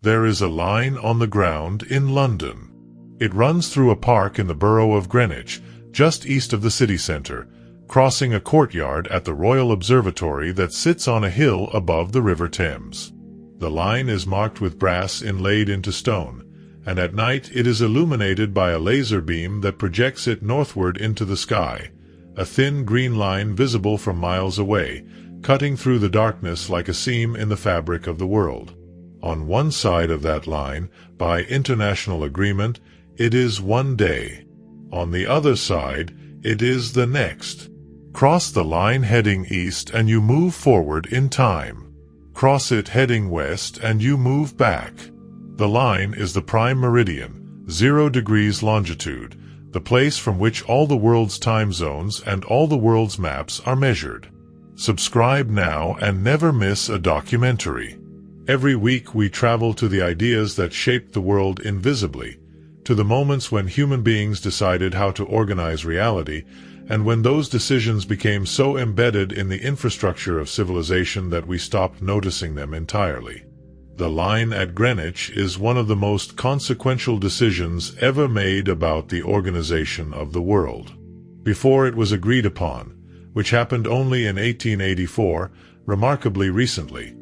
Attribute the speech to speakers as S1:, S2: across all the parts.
S1: There is a line on the ground in London. It runs through a park in the borough of Greenwich, just east of the city centre, crossing a courtyard at the Royal Observatory that sits on a hill above the River Thames. The line is marked with brass inlaid into stone, and at night it is illuminated by a laser beam that projects it northward into the sky, a thin green line visible from miles away, cutting through the darkness like a seam in the fabric of the world. On one side of that line, by international agreement, it is one day. On the other side, it is the next. Cross the line heading east and you move forward in time. Cross it heading west and you move back. The line is the prime meridian, 0 degrees longitude, the place from which all the world's time zones and all the world's maps are measured. Subscribe now and never miss a documentary. Every week we travel to the ideas that shaped the world invisibly, to the moments when human beings decided how to organize reality, and when those decisions became so embedded in the infrastructure of civilization that we stopped noticing them entirely. The line at Greenwich is one of the most consequential decisions ever made about the organization of the world. Before it was agreed upon, which happened only in 1884, remarkably recently,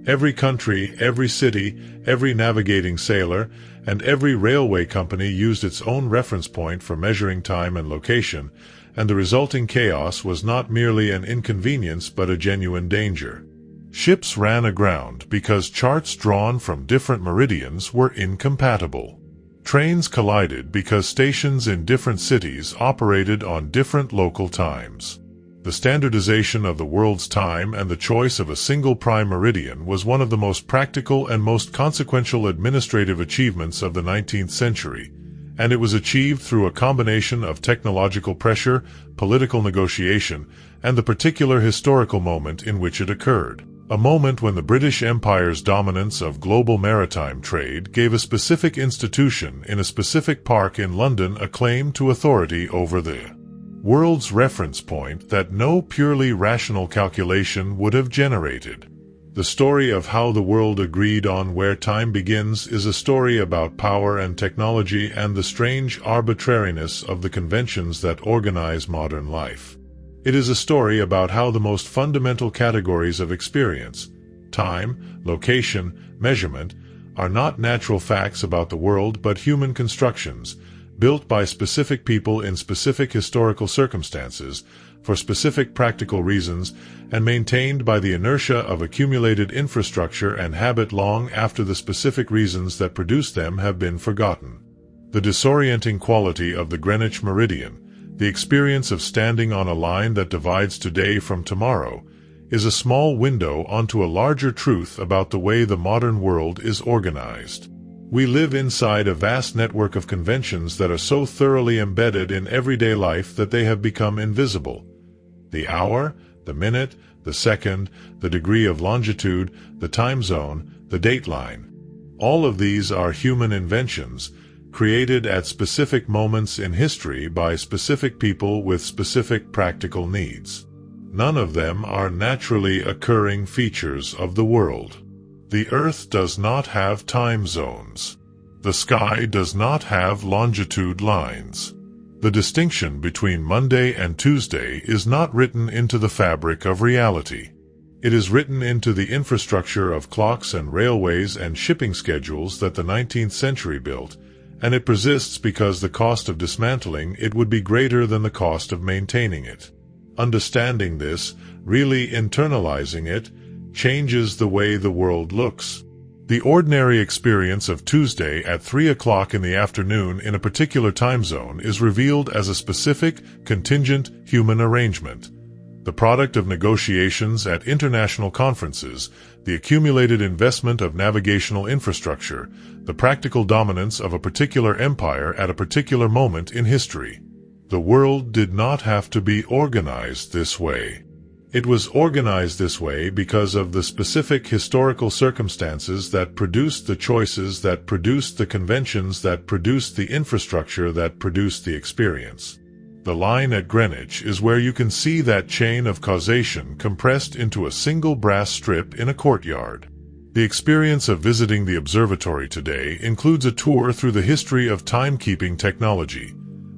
S1: every country, every city, every navigating sailor, and every railway company used its own reference point for measuring time and location, and the resulting chaos was not merely an inconvenience but a genuine danger. Ships ran aground because charts drawn from different meridians were incompatible. Trains collided because stations in different cities operated on different local times. The standardization of the world's time and the choice of a single prime meridian was one of the most practical and most consequential administrative achievements of the 19th century, and it was achieved through a combination of technological pressure, political negotiation, and the particular historical moment in which it occurred. A moment when the British Empire's dominance of global maritime trade gave a specific institution in a specific park in London a claim to authority over the world's reference point that no purely rational calculation would have generated. The story of how the world agreed on where time begins is a story about power and technology and the strange arbitrariness of the conventions that organize modern life. It is a story about how the most fundamental categories of experience, time, location, measurement, are not natural facts about the world but human constructions, built by specific people in specific historical circumstances, for specific practical reasons, and maintained by the inertia of accumulated infrastructure and habit long after the specific reasons that produced them have been forgotten. The disorienting quality of the Greenwich Meridian, the experience of standing on a line that divides today from tomorrow, is a small window onto a larger truth about the way the modern world is organized. We live inside a vast network of conventions that are so thoroughly embedded in everyday life that they have become invisible. The hour, the minute, the second, the degree of longitude, the time zone, the dateline. All of these are human inventions, created at specific moments in history by specific people with specific practical needs. None of them are naturally occurring features of the world. The Earth does not have time zones. The sky does not have longitude lines. The distinction between Monday and Tuesday is not written into the fabric of reality. It is written into the infrastructure of clocks and railways and shipping schedules that the 19th century built, and it persists because the cost of dismantling it would be greater than the cost of maintaining it. Understanding this, really internalizing it, changes the way the world looks. The ordinary experience of Tuesday at 3 o'clock in the afternoon in a particular time zone is revealed as a specific, contingent human arrangement. The product of negotiations at international conferences, the accumulated investment of navigational infrastructure, the practical dominance of a particular empire at a particular moment in history. The world did not have to be organized this way. It was organized this way because of the specific historical circumstances that produced the choices that produced the conventions that produced the infrastructure that produced the experience. The line at Greenwich is where you can see that chain of causation compressed into a single brass strip in a courtyard. The experience of visiting the observatory today includes a tour through the history of timekeeping technology,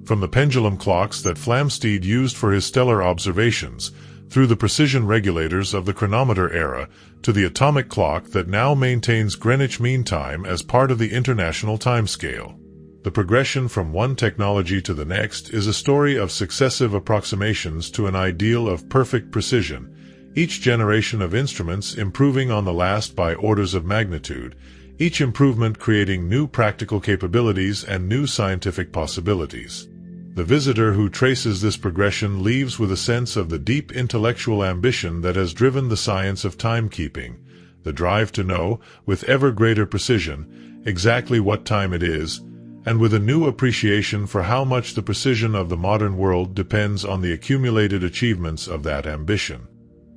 S1: from the pendulum clocks that Flamsteed used for his stellar observations, through the precision regulators of the chronometer era, to the atomic clock that now maintains Greenwich Mean Time as part of the international timescale. The progression from one technology to the next is a story of successive approximations to an ideal of perfect precision, each generation of instruments improving on the last by orders of magnitude, each improvement creating new practical capabilities and new scientific possibilities. The visitor who traces this progression leaves with a sense of the deep intellectual ambition that has driven the science of timekeeping, the drive to know, with ever greater precision, exactly what time it is, and with a new appreciation for how much the precision of the modern world depends on the accumulated achievements of that ambition.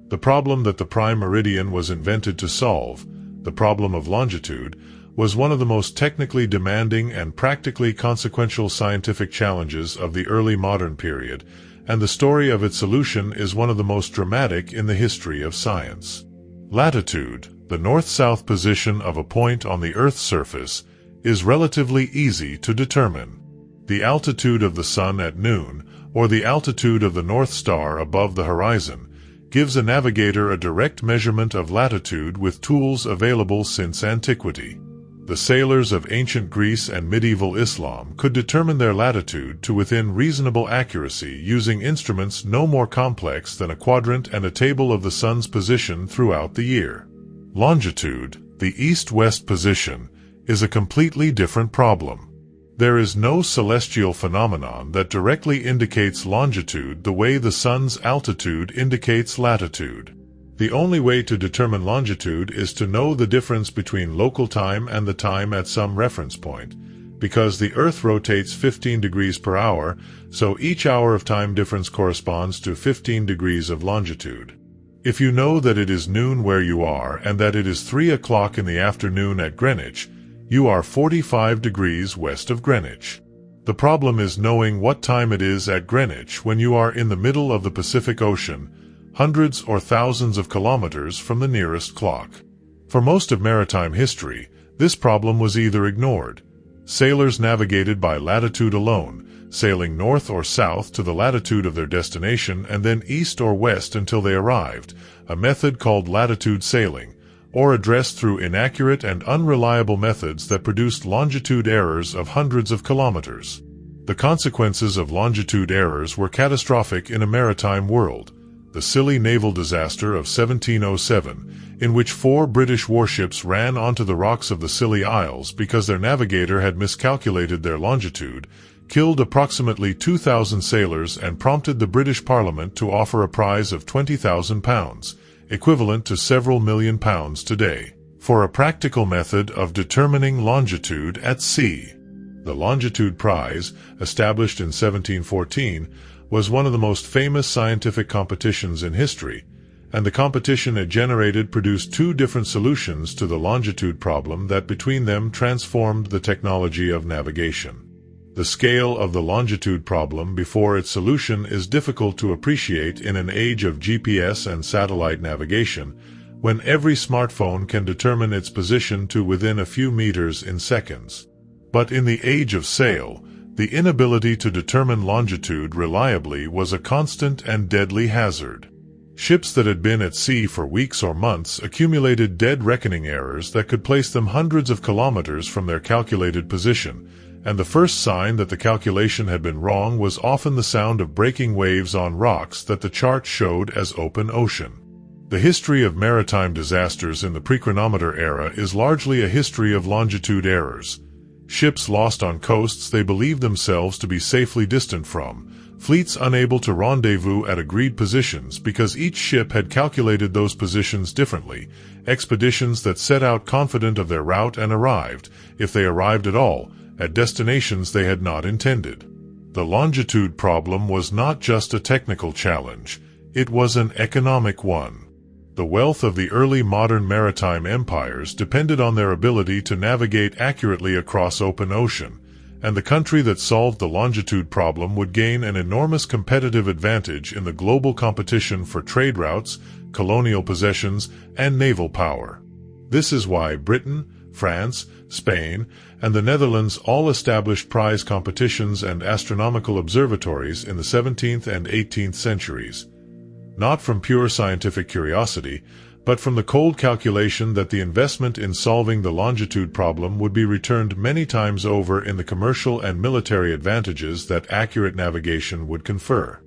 S1: The problem that the prime meridian was invented to solve, the problem of longitude, was one of the most technically demanding and practically consequential scientific challenges of the early modern period, and the story of its solution is one of the most dramatic in the history of science. Latitude, the north-south position of a point on the Earth's surface, is relatively easy to determine. The altitude of the Sun at noon, or the altitude of the North Star above the horizon, gives a navigator a direct measurement of latitude with tools available since antiquity. The sailors of ancient Greece and medieval Islam could determine their latitude to within reasonable accuracy using instruments no more complex than a quadrant and a table of the sun's position throughout the year. Longitude, the east-west position, is a completely different problem. There is no celestial phenomenon that directly indicates longitude the way the sun's altitude indicates latitude. The only way to determine longitude is to know the difference between local time and the time at some reference point, because the Earth rotates 15 degrees per hour, so each hour of time difference corresponds to 15 degrees of longitude. If you know that it is noon where you are and that it is 3 o'clock in the afternoon at Greenwich, you are 45 degrees west of Greenwich. The problem is knowing what time it is at Greenwich when you are in the middle of the Pacific Ocean, hundreds or thousands of kilometers from the nearest clock. For most of maritime history, this problem was either ignored. Sailors navigated by latitude alone, sailing north or south to the latitude of their destination and then east or west until they arrived, a method called latitude sailing, or addressed through inaccurate and unreliable methods that produced longitude errors of hundreds of kilometers. The consequences of longitude errors were catastrophic in a maritime world. The Scilly naval disaster of 1707, in which 4 British warships ran onto the rocks of the Scilly Isles because their navigator had miscalculated their longitude, killed approximately 2,000 sailors and prompted the British Parliament to offer a prize of £20,000, equivalent to several million pounds today, for a practical method of determining longitude at sea. The Longitude Prize, established in 1714, was one of the most famous scientific competitions in history, and the competition it generated produced 2 different solutions to the longitude problem that between them transformed the technology of navigation. The scale of the longitude problem before its solution is difficult to appreciate in an age of GPS and satellite navigation, when every smartphone can determine its position to within a few meters in seconds. But in the age of sail, the inability to determine longitude reliably was a constant and deadly hazard. Ships that had been at sea for weeks or months accumulated dead reckoning errors that could place them hundreds of kilometers from their calculated position, and the first sign that the calculation had been wrong was often the sound of breaking waves on rocks that the chart showed as open ocean. The history of maritime disasters in the pre-chronometer era is largely a history of longitude errors. Ships lost on coasts they believed themselves to be safely distant from, fleets unable to rendezvous at agreed positions because each ship had calculated those positions differently, expeditions that set out confident of their route and arrived, if they arrived at all, at destinations they had not intended. The longitude problem was not just a technical challenge, it was an economic one. The wealth of the early modern maritime empires depended on their ability to navigate accurately across open ocean, and the country that solved the longitude problem would gain an enormous competitive advantage in the global competition for trade routes, colonial possessions, and naval power. This is why Britain, France, Spain, and the Netherlands all established prize competitions and astronomical observatories in the 17th and 18th centuries. Not from pure scientific curiosity, but from the cold calculation that the investment in solving the longitude problem would be returned many times over in the commercial and military advantages that accurate navigation would confer.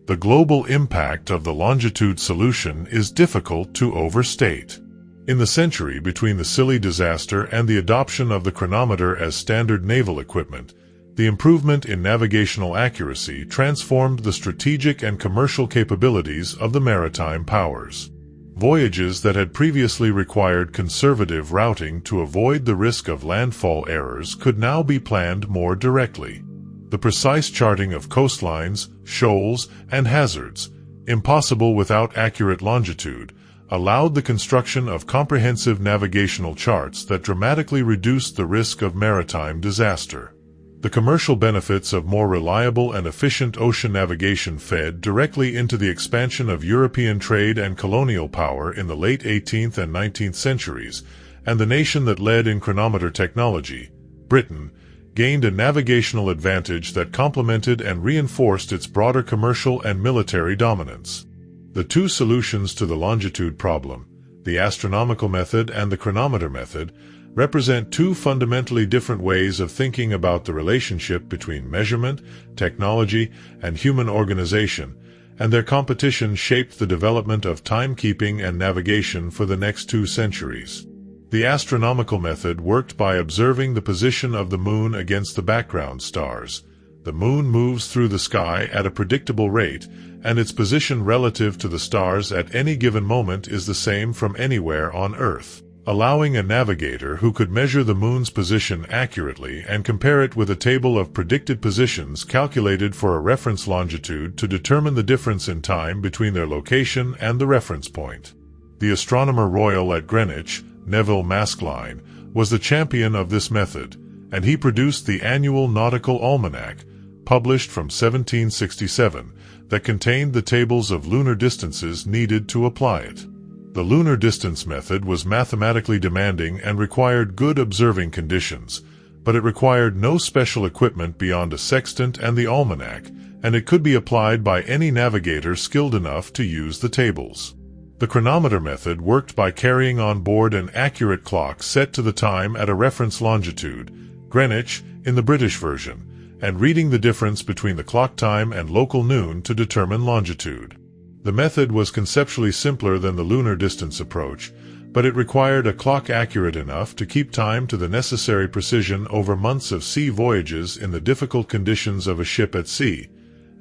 S1: The global impact of the longitude solution is difficult to overstate. In the century between the Scilly disaster and the adoption of the chronometer as standard naval equipment, the improvement in navigational accuracy transformed the strategic and commercial capabilities of the maritime powers. Voyages that had previously required conservative routing to avoid the risk of landfall errors could now be planned more directly. The precise charting of coastlines, shoals, and hazards, impossible without accurate longitude, allowed the construction of comprehensive navigational charts that dramatically reduced the risk of maritime disaster. The commercial benefits of more reliable and efficient ocean navigation fed directly into the expansion of European trade and colonial power in the late 18th and 19th centuries, and the nation that led in chronometer technology, Britain, gained a navigational advantage that complemented and reinforced its broader commercial and military dominance. The two solutions to the longitude problem, the astronomical method and the chronometer method, represent two fundamentally different ways of thinking about the relationship between measurement, technology, and human organization, and their competition shaped the development of timekeeping and navigation for the next 2 centuries. The astronomical method worked by observing the position of the moon against the background stars. The moon moves through the sky at a predictable rate, and its position relative to the stars at any given moment is the same from anywhere on Earth, allowing a navigator who could measure the moon's position accurately and compare it with a table of predicted positions calculated for a reference longitude to determine the difference in time between their location and the reference point. The Astronomer Royal at Greenwich, Neville Maskelyne, was the champion of this method, and he produced the annual Nautical Almanac, published from 1767, that contained the tables of lunar distances needed to apply it. The lunar distance method was mathematically demanding and required good observing conditions, but it required no special equipment beyond a sextant and the almanac, and it could be applied by any navigator skilled enough to use the tables. The chronometer method worked by carrying on board an accurate clock set to the time at a reference longitude, Greenwich in the British version, and reading the difference between the clock time and local noon to determine longitude. The method was conceptually simpler than the lunar distance approach, but it required a clock accurate enough to keep time to the necessary precision over months of sea voyages in the difficult conditions of a ship at sea,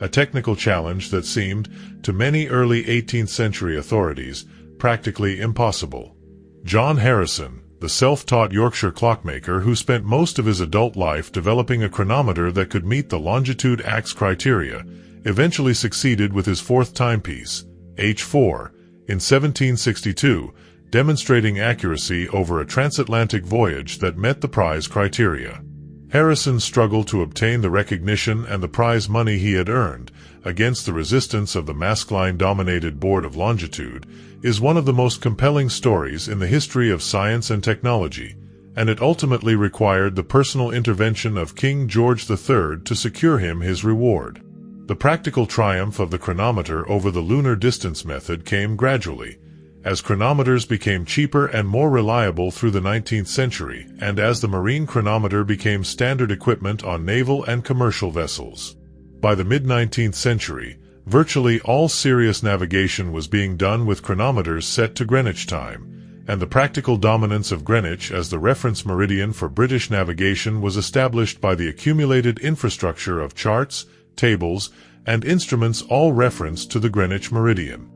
S1: a technical challenge that seemed, to many early 18th century authorities, practically impossible. John Harrison, the self-taught Yorkshire clockmaker who spent most of his adult life developing a chronometer that could meet the longitude axe criteria, eventually succeeded with his fourth timepiece, H4, in 1762, demonstrating accuracy over a transatlantic voyage that met the prize criteria. Harrison's struggle to obtain the recognition and the prize money he had earned, against the resistance of the Maskelyne-dominated Board of Longitude, is one of the most compelling stories in the history of science and technology, and it ultimately required the personal intervention of King George III to secure him his reward. The practical triumph of the chronometer over the lunar distance method came gradually, as chronometers became cheaper and more reliable through the 19th century, and as the marine chronometer became standard equipment on naval and commercial vessels. By the mid-19th century, virtually all serious navigation was being done with chronometers set to Greenwich time, and the practical dominance of Greenwich as the reference meridian for British navigation was established by the accumulated infrastructure of charts, tables, and instruments all referenced to the Greenwich meridian.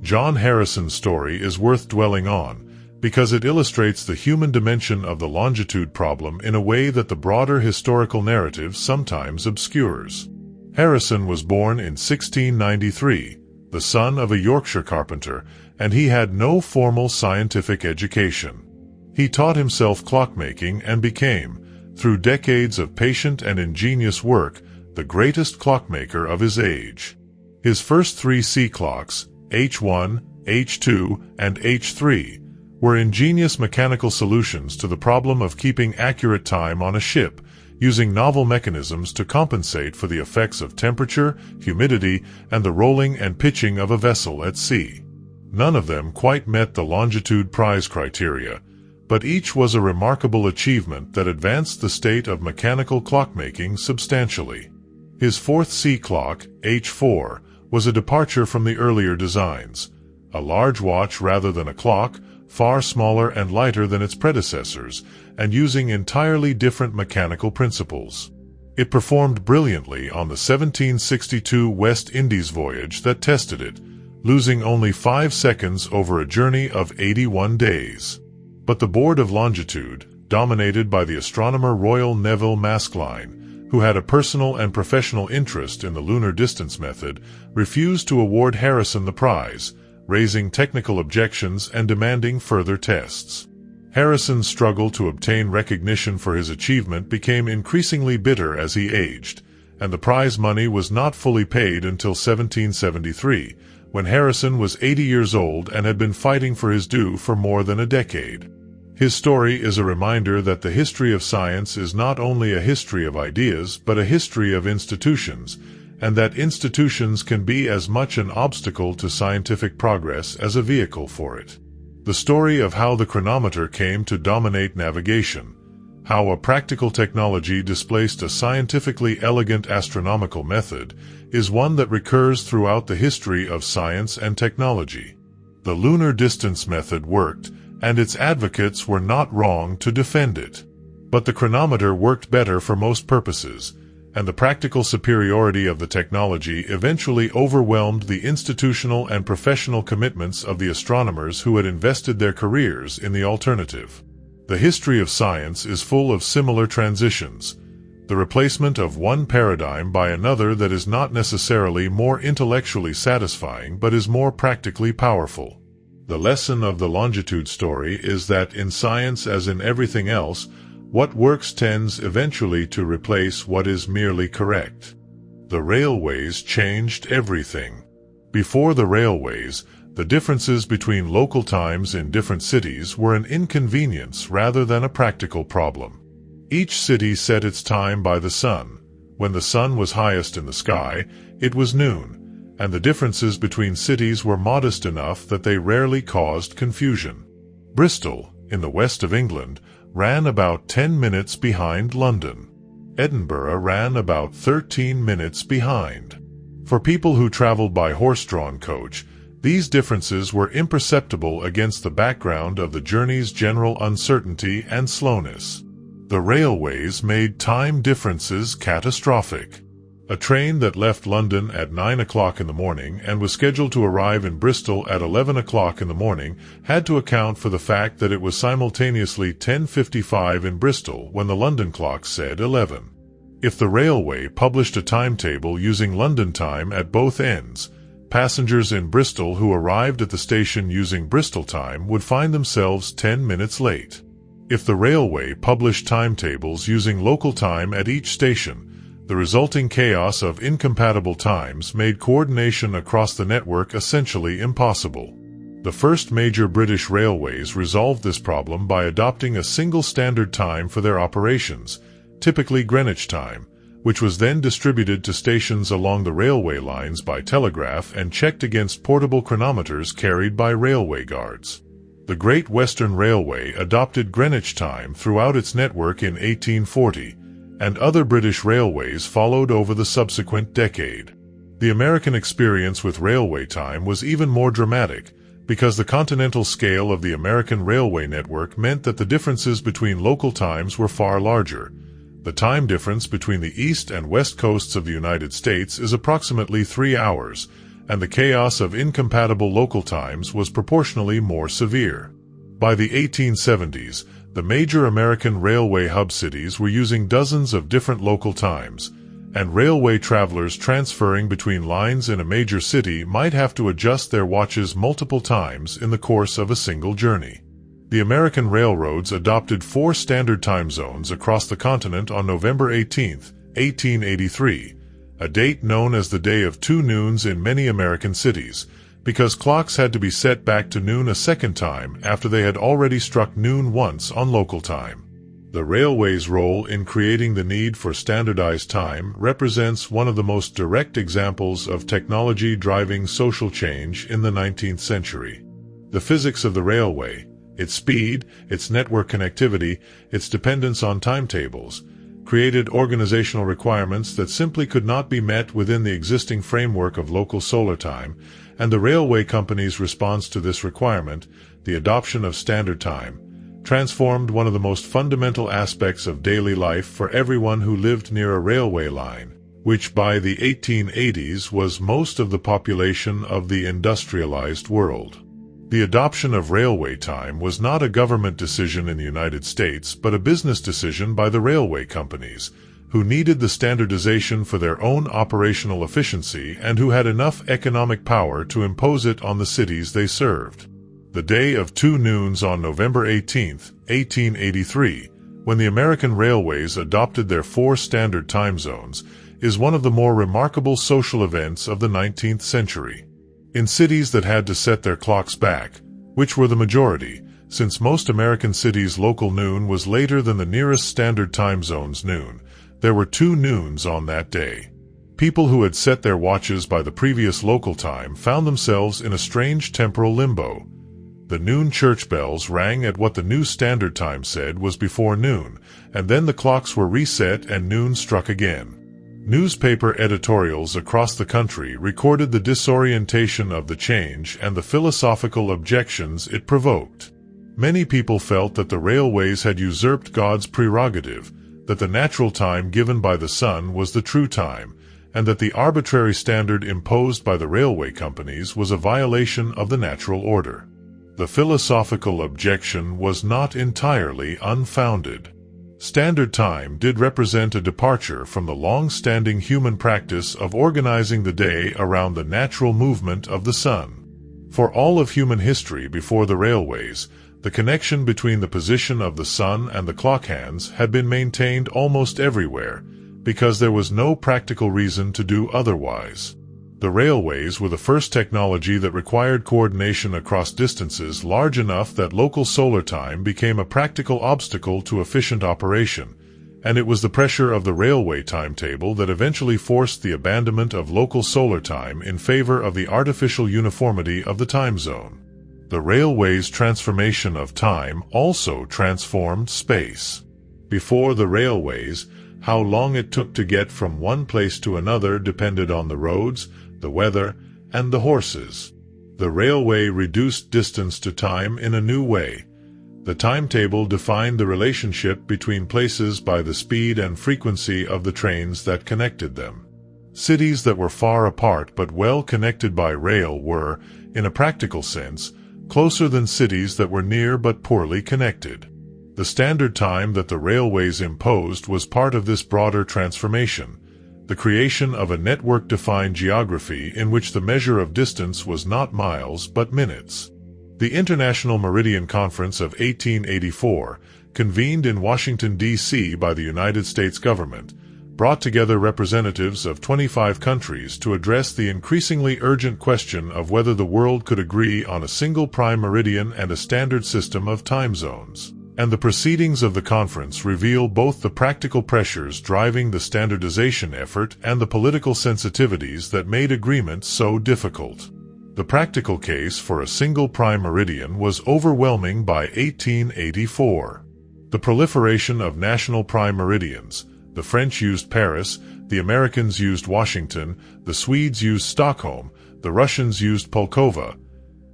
S1: John Harrison's story is worth dwelling on, because it illustrates the human dimension of the longitude problem in a way that the broader historical narrative sometimes obscures. Harrison was born in 1693, the son of a Yorkshire carpenter, and he had no formal scientific education. He taught himself clockmaking and became, through decades of patient and ingenious work, the greatest clockmaker of his age. His first 3 sea clocks, H1, H2, and H3, were ingenious mechanical solutions to the problem of keeping accurate time on a ship, using novel mechanisms to compensate for the effects of temperature, humidity, and the rolling and pitching of a vessel at sea. None of them quite met the longitude prize criteria, but each was a remarkable achievement that advanced the state of mechanical clockmaking substantially. His fourth sea clock, H4, was a departure from the earlier designs. A large watch rather than a clock, far smaller and lighter than its predecessors, and using entirely different mechanical principles. It performed brilliantly on the 1762 West Indies voyage that tested it, losing only 5 seconds over a journey of 81 days. But the Board of Longitude, dominated by the astronomer Royal Neville Maskelyne, who had a personal and professional interest in the lunar distance method, refused to award Harrison the prize, raising technical objections and demanding further tests. Harrison's struggle to obtain recognition for his achievement became increasingly bitter as he aged, and the prize money was not fully paid until 1773, when Harrison was 80 years old and had been fighting for his due for more than a decade. His story is a reminder that the history of science is not only a history of ideas but a history of institutions, and that institutions can be as much an obstacle to scientific progress as a vehicle for it. The story of how the chronometer came to dominate navigation, how a practical technology displaced a scientifically elegant astronomical method, is one that recurs throughout the history of science and technology. The lunar distance method worked, and its advocates were not wrong to defend it. But the chronometer worked better for most purposes, and the practical superiority of the technology eventually overwhelmed the institutional and professional commitments of the astronomers who had invested their careers in the alternative. The history of science is full of similar transitions, the replacement of one paradigm by another that is not necessarily more intellectually satisfying but is more practically powerful. The lesson of the longitude story is that in science as in everything else, what works tends eventually to replace what is merely correct. The railways changed everything. Before the railways, the differences between local times in different cities were an inconvenience rather than a practical problem. Each city set its time by the sun. When the sun was highest in the sky, it was noon, and the differences between cities were modest enough that they rarely caused confusion. Bristol, in the west of England, ran about 10 minutes behind London. Edinburgh ran about 13 minutes behind. For people who traveled by horse-drawn coach, these differences were imperceptible against the background of the journey's general uncertainty and slowness. The railways made time differences catastrophic. A train that left London at 9 o'clock in the morning and was scheduled to arrive in Bristol at 11 o'clock in the morning had to account for the fact that it was simultaneously 10:55 in Bristol when the London clock said 11. If the railway published a timetable using London time at both ends, passengers in Bristol who arrived at the station using Bristol time would find themselves 10 minutes late. If the railway published timetables using local time at each station, the resulting chaos of incompatible times made coordination across the network essentially impossible. The first major British railways resolved this problem by adopting a single standard time for their operations, typically Greenwich time, which was then distributed to stations along the railway lines by telegraph and checked against portable chronometers carried by railway guards. The Great Western Railway adopted Greenwich time throughout its network in 1840, and other British railways followed over the subsequent decade. The American experience with railway time was even more dramatic, because the continental scale of the American railway network meant that the differences between local times were far larger. The time difference between the east and west coasts of the United States is approximately 3 hours, and the chaos of incompatible local times was proportionally more severe. By the 1870s, the major American railway hub cities were using dozens of different local times, and railway travelers transferring between lines in a major city might have to adjust their watches multiple times in the course of a single journey. The American railroads adopted 4 standard time zones across the continent on November 18, 1883, a date known as the Day of Two Noons in many American cities, because clocks had to be set back to noon a second time after they had already struck noon once on local time. The railway's role in creating the need for standardized time represents one of the most direct examples of technology driving social change in the 19th century. The physics of the railway, its speed, its network connectivity, its dependence on timetables, created organizational requirements that simply could not be met within the existing framework of local solar time, and the railway company's response to this requirement, the adoption of standard time, transformed one of the most fundamental aspects of daily life for everyone who lived near a railway line, which by the 1880s was most of the population of the industrialized world. The adoption of railway time was not a government decision in the United States, but a business decision by the railway companies, who needed the standardization for their own operational efficiency and who had enough economic power to impose it on the cities they served. The day of two noons on November 18, 1883, when the American railways adopted their 4 standard time zones, is one of the more remarkable social events of the 19th century. In cities that had to set their clocks back, which were the majority, since most American cities' local noon was later than the nearest standard time zone's noon, there were 2 noons on that day. People who had set their watches by the previous local time found themselves in a strange temporal limbo. The noon church bells rang at what the new standard time said was before noon, and then the clocks were reset and noon struck again. Newspaper editorials across the country recorded the disorientation of the change and the philosophical objections it provoked. Many people felt that the railways had usurped God's prerogative, that the natural time given by the sun was the true time, and that the arbitrary standard imposed by the railway companies was a violation of the natural order. The philosophical objection was not entirely unfounded. Standard time did represent a departure from the long-standing human practice of organizing the day around the natural movement of the sun. For all of human history before the railways, the connection between the position of the sun and the clock hands had been maintained almost everywhere, because there was no practical reason to do otherwise. The railways were the first technology that required coordination across distances large enough that local solar time became a practical obstacle to efficient operation, and it was the pressure of the railway timetable that eventually forced the abandonment of local solar time in favor of the artificial uniformity of the time zone. The railway's transformation of time also transformed space. Before the railways, how long it took to get from one place to another depended on the roads, the weather, and the horses. The railway reduced distance to time in a new way. The timetable defined the relationship between places by the speed and frequency of the trains that connected them. Cities that were far apart but well connected by rail were, in a practical sense, closer than cities that were near but poorly connected. The standard time that the railways imposed was part of this broader transformation, the creation of a network-defined geography in which the measure of distance was not miles but minutes. The International Meridian Conference of 1884, convened in Washington, D.C. by the United States government, brought together representatives of 25 countries to address the increasingly urgent question of whether the world could agree on a single prime meridian and a standard system of time zones. And the proceedings of the conference reveal both the practical pressures driving the standardization effort and the political sensitivities that made agreement so difficult. The practical case for a single prime meridian was overwhelming by 1884. The proliferation of national prime meridians, the French used Paris, the Americans used Washington, the Swedes used Stockholm, the Russians used Pulkovo,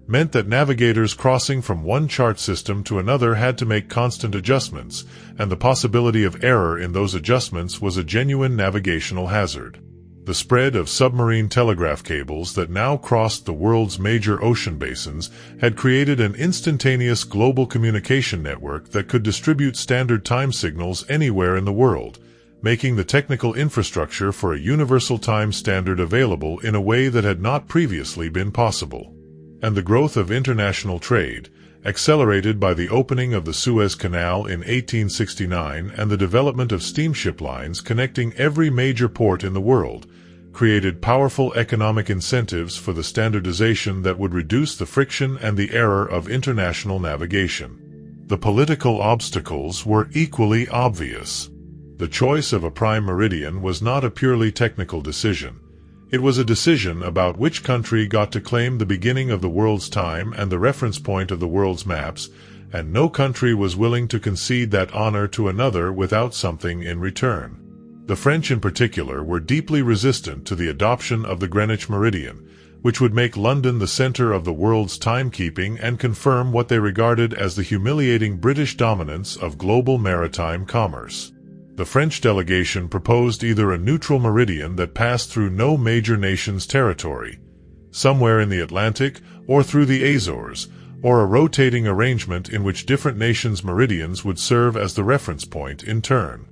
S1: meant that navigators crossing from one chart system to another had to make constant adjustments, and the possibility of error in those adjustments was a genuine navigational hazard. The spread of submarine telegraph cables that now crossed the world's major ocean basins had created an instantaneous global communication network that could distribute standard time signals anywhere in the world, making the technical infrastructure for a universal time standard available in a way that had not previously been possible. And the growth of international trade, accelerated by the opening of the Suez Canal in 1869 and the development of steamship lines connecting every major port in the world, created powerful economic incentives for the standardization that would reduce the friction and the error of international navigation. The political obstacles were equally obvious. The choice of a prime meridian was not a purely technical decision. It was a decision about which country got to claim the beginning of the world's time and the reference point of the world's maps, and no country was willing to concede that honor to another without something in return. The French in particular were deeply resistant to the adoption of the Greenwich meridian, which would make London the center of the world's timekeeping and confirm what they regarded as the humiliating British dominance of global maritime commerce. The French delegation proposed either a neutral meridian that passed through no major nation's territory, somewhere in the Atlantic or through the Azores, or a rotating arrangement in which different nations' meridians would serve as the reference point in turn.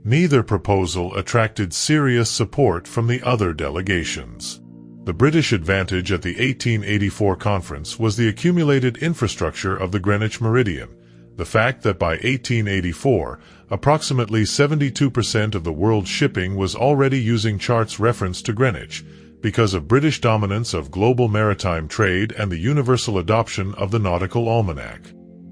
S1: Neither proposal attracted serious support from the other delegations. The British advantage at the 1884 conference was the accumulated infrastructure of the Greenwich meridian, the fact that by 1884, approximately 72% of the world's shipping was already using charts referenced to Greenwich, because of British dominance of global maritime trade and the universal adoption of the nautical almanac.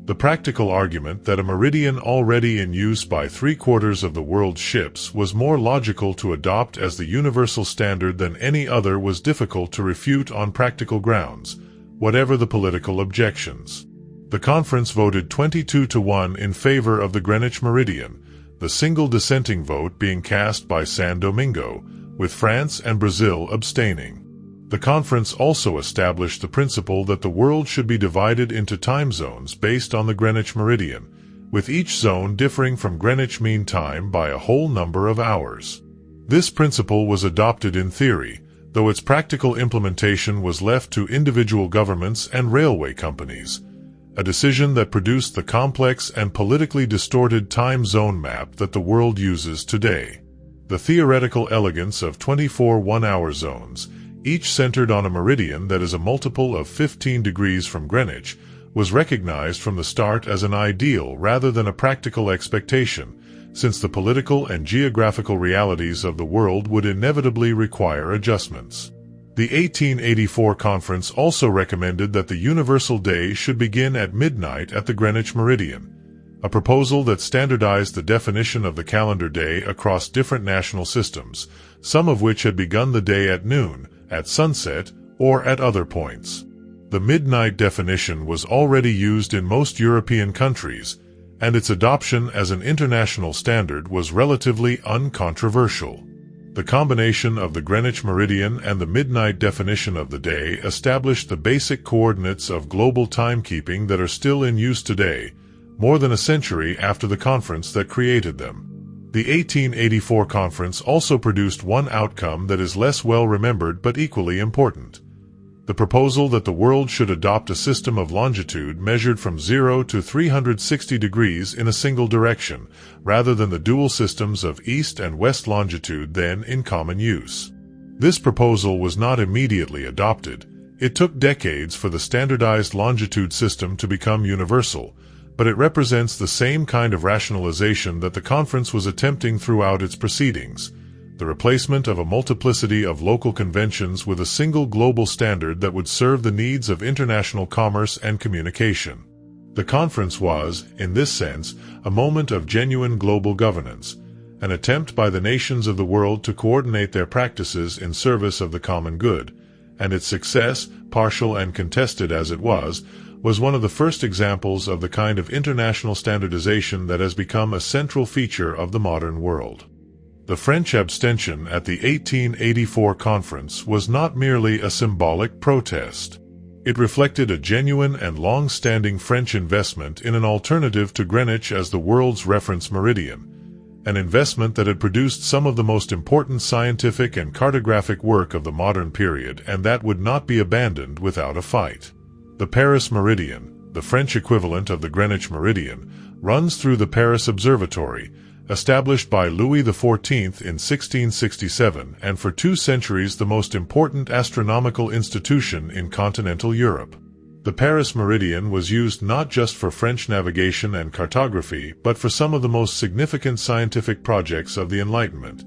S1: The practical argument that a meridian already in use by 3/4 of the world's ships was more logical to adopt as the universal standard than any other was difficult to refute on practical grounds, whatever the political objections. The conference voted 22-1 in favor of the Greenwich meridian, the single dissenting vote being cast by San Domingo, with France and Brazil abstaining. The conference also established the principle that the world should be divided into time zones based on the Greenwich meridian, with each zone differing from Greenwich Mean Time by a whole number of hours. This principle was adopted in theory, though its practical implementation was left to individual governments and railway companies, a decision that produced the complex and politically distorted time zone map that the world uses today. The theoretical elegance of 24 one-hour zones, each centered on a meridian that is a multiple of 15 degrees from Greenwich, was recognized from the start as an ideal rather than a practical expectation, since the political and geographical realities of the world would inevitably require adjustments. The 1884 conference also recommended that the Universal Day should begin at midnight at the Greenwich meridian, a proposal that standardized the definition of the calendar day across different national systems, some of which had begun the day at noon, at sunset, or at other points. The midnight definition was already used in most European countries, and its adoption as an international standard was relatively uncontroversial. The combination of the Greenwich meridian and the midnight definition of the day established the basic coordinates of global timekeeping that are still in use today, more than a century after the conference that created them. The 1884 conference also produced one outcome that is less well remembered but equally important: the proposal that the world should adopt a system of longitude measured from 0 to 360 degrees in a single direction, rather than the dual systems of east and west longitude then in common use. This proposal was not immediately adopted. It took decades for the standardized longitude system to become universal, but it represents the same kind of rationalization that the conference was attempting throughout its proceedings: the replacement of a multiplicity of local conventions with a single global standard that would serve the needs of international commerce and communication. The conference was, in this sense, a moment of genuine global governance, an attempt by the nations of the world to coordinate their practices in service of the common good, and its success, partial and contested as it was one of the first examples of the kind of international standardization that has become a central feature of the modern world. The French abstention at the 1884 conference was not merely a symbolic protest. It reflected a genuine and long-standing French investment in an alternative to Greenwich as the world's reference meridian, an investment that had produced some of the most important scientific and cartographic work of the modern period and that would not be abandoned without a fight. The Paris meridian, the French equivalent of the Greenwich meridian, runs through the Paris Observatory, established by Louis XIV in 1667 and for 2 centuries the most important astronomical institution in continental Europe. The Paris meridian was used not just for French navigation and cartography but for some of the most significant scientific projects of the Enlightenment.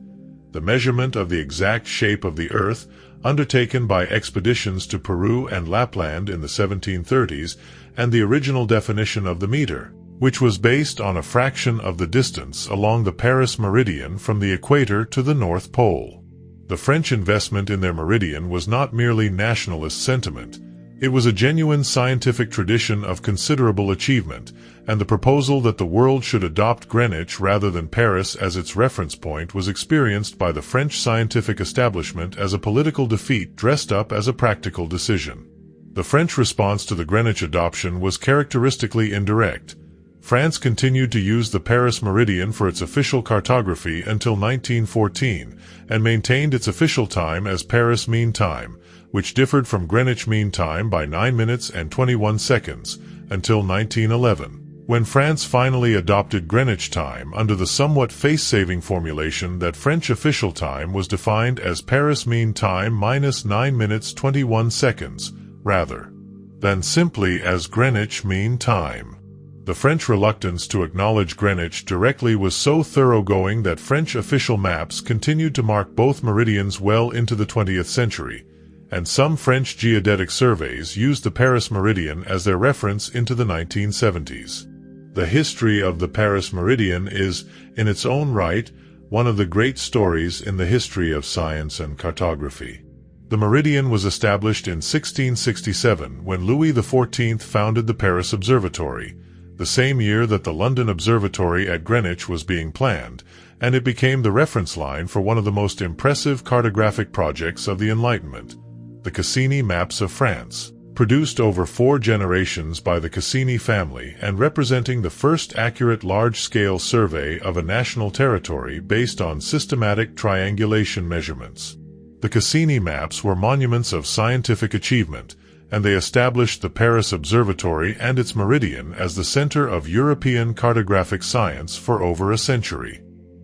S1: the measurement of the exact shape of the Earth, undertaken by expeditions to Peru and Lapland in the 1730s, and the original definition of the meter, which was based on a fraction of the distance along the Paris meridian from the equator to the North Pole. The French investment in their meridian was not merely nationalist sentiment. It was a genuine scientific tradition of considerable achievement, and the proposal that the world should adopt Greenwich rather than Paris as its reference point was experienced by the French scientific establishment as a political defeat dressed up as a practical decision. The French response to the Greenwich adoption was characteristically indirect. France continued to use the Paris meridian for its official cartography until 1914, and maintained its official time as Paris Mean Time, which differed from Greenwich Mean Time by 9 minutes and 21 seconds, until 1911, when France finally adopted Greenwich time under the somewhat face-saving formulation that French official time was defined as Paris Mean Time minus 9 minutes 21 seconds, rather than simply as Greenwich Mean Time. The French reluctance to acknowledge Greenwich directly was so thoroughgoing that French official maps continued to mark both meridians well into the 20th century, and some French geodetic surveys used the Paris meridian as their reference into the 1970s. The history of the Paris meridian is, in its own right, one of the great stories in the history of science and cartography. The meridian was established in 1667 when Louis XIV founded the Paris Observatory, the same year that the London Observatory at Greenwich was being planned, and it became the reference line for one of the most impressive cartographic projects of the Enlightenment, the Cassini Maps of France, produced over 4 generations by the Cassini family and representing the first accurate large-scale survey of a national territory based on systematic triangulation measurements. The Cassini maps were monuments of scientific achievement, and they established the Paris Observatory and its meridian as the center of European cartographic science for over a century.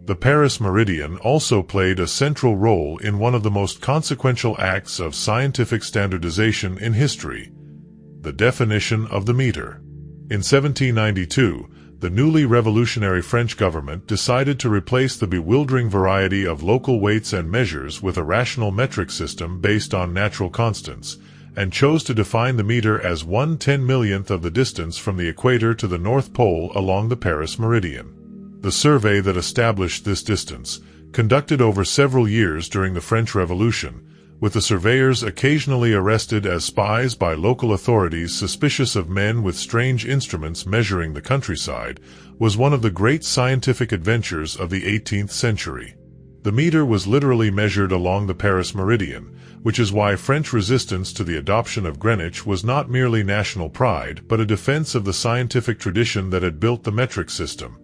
S1: The Paris meridian also played a central role in one of the most consequential acts of scientific standardization in history, the definition of the meter. In 1792, the newly revolutionary French government decided to replace the bewildering variety of local weights and measures with a rational metric system based on natural constants, and chose to define the meter as 1/10,000,000th of the distance from the equator to the North Pole along the Paris meridian. The survey that established this distance, conducted over several years during the French Revolution, with the surveyors occasionally arrested as spies by local authorities suspicious of men with strange instruments measuring the countryside, was one of the great scientific adventures of the 18th century. The meter was literally measured along the Paris meridian, which is why French resistance to the adoption of Greenwich was not merely national pride but a defense of the scientific tradition that had built the metric system,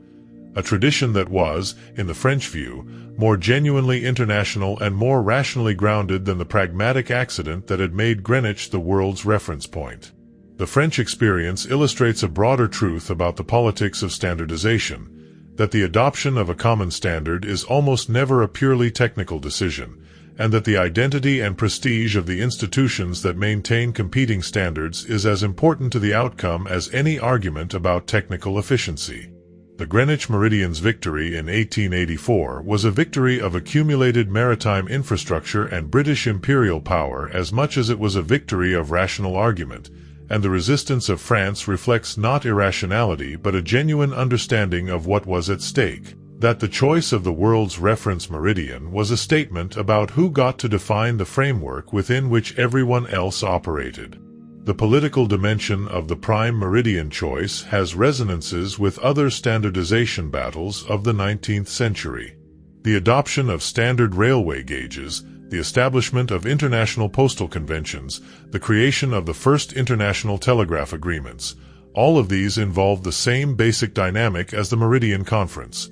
S1: a tradition that was, in the French view, more genuinely international and more rationally grounded than the pragmatic accident that had made Greenwich the world's reference point. The French experience illustrates a broader truth about the politics of standardization, that the adoption of a common standard is almost never a purely technical decision, and that the identity and prestige of the institutions that maintain competing standards is as important to the outcome as any argument about technical efficiency. The Greenwich Meridian's victory in 1884 was a victory of accumulated maritime infrastructure and British imperial power as much as it was a victory of rational argument, and the resistance of France reflects not irrationality but a genuine understanding of what was at stake. That the choice of the world's reference meridian was a statement about who got to define the framework within which everyone else operated. The political dimension of the prime meridian choice has resonances with other standardization battles of the 19th century. The adoption of standard railway gauges, the establishment of international postal conventions, the creation of the first international telegraph agreements, all of these involved the same basic dynamic as the Meridian Conference.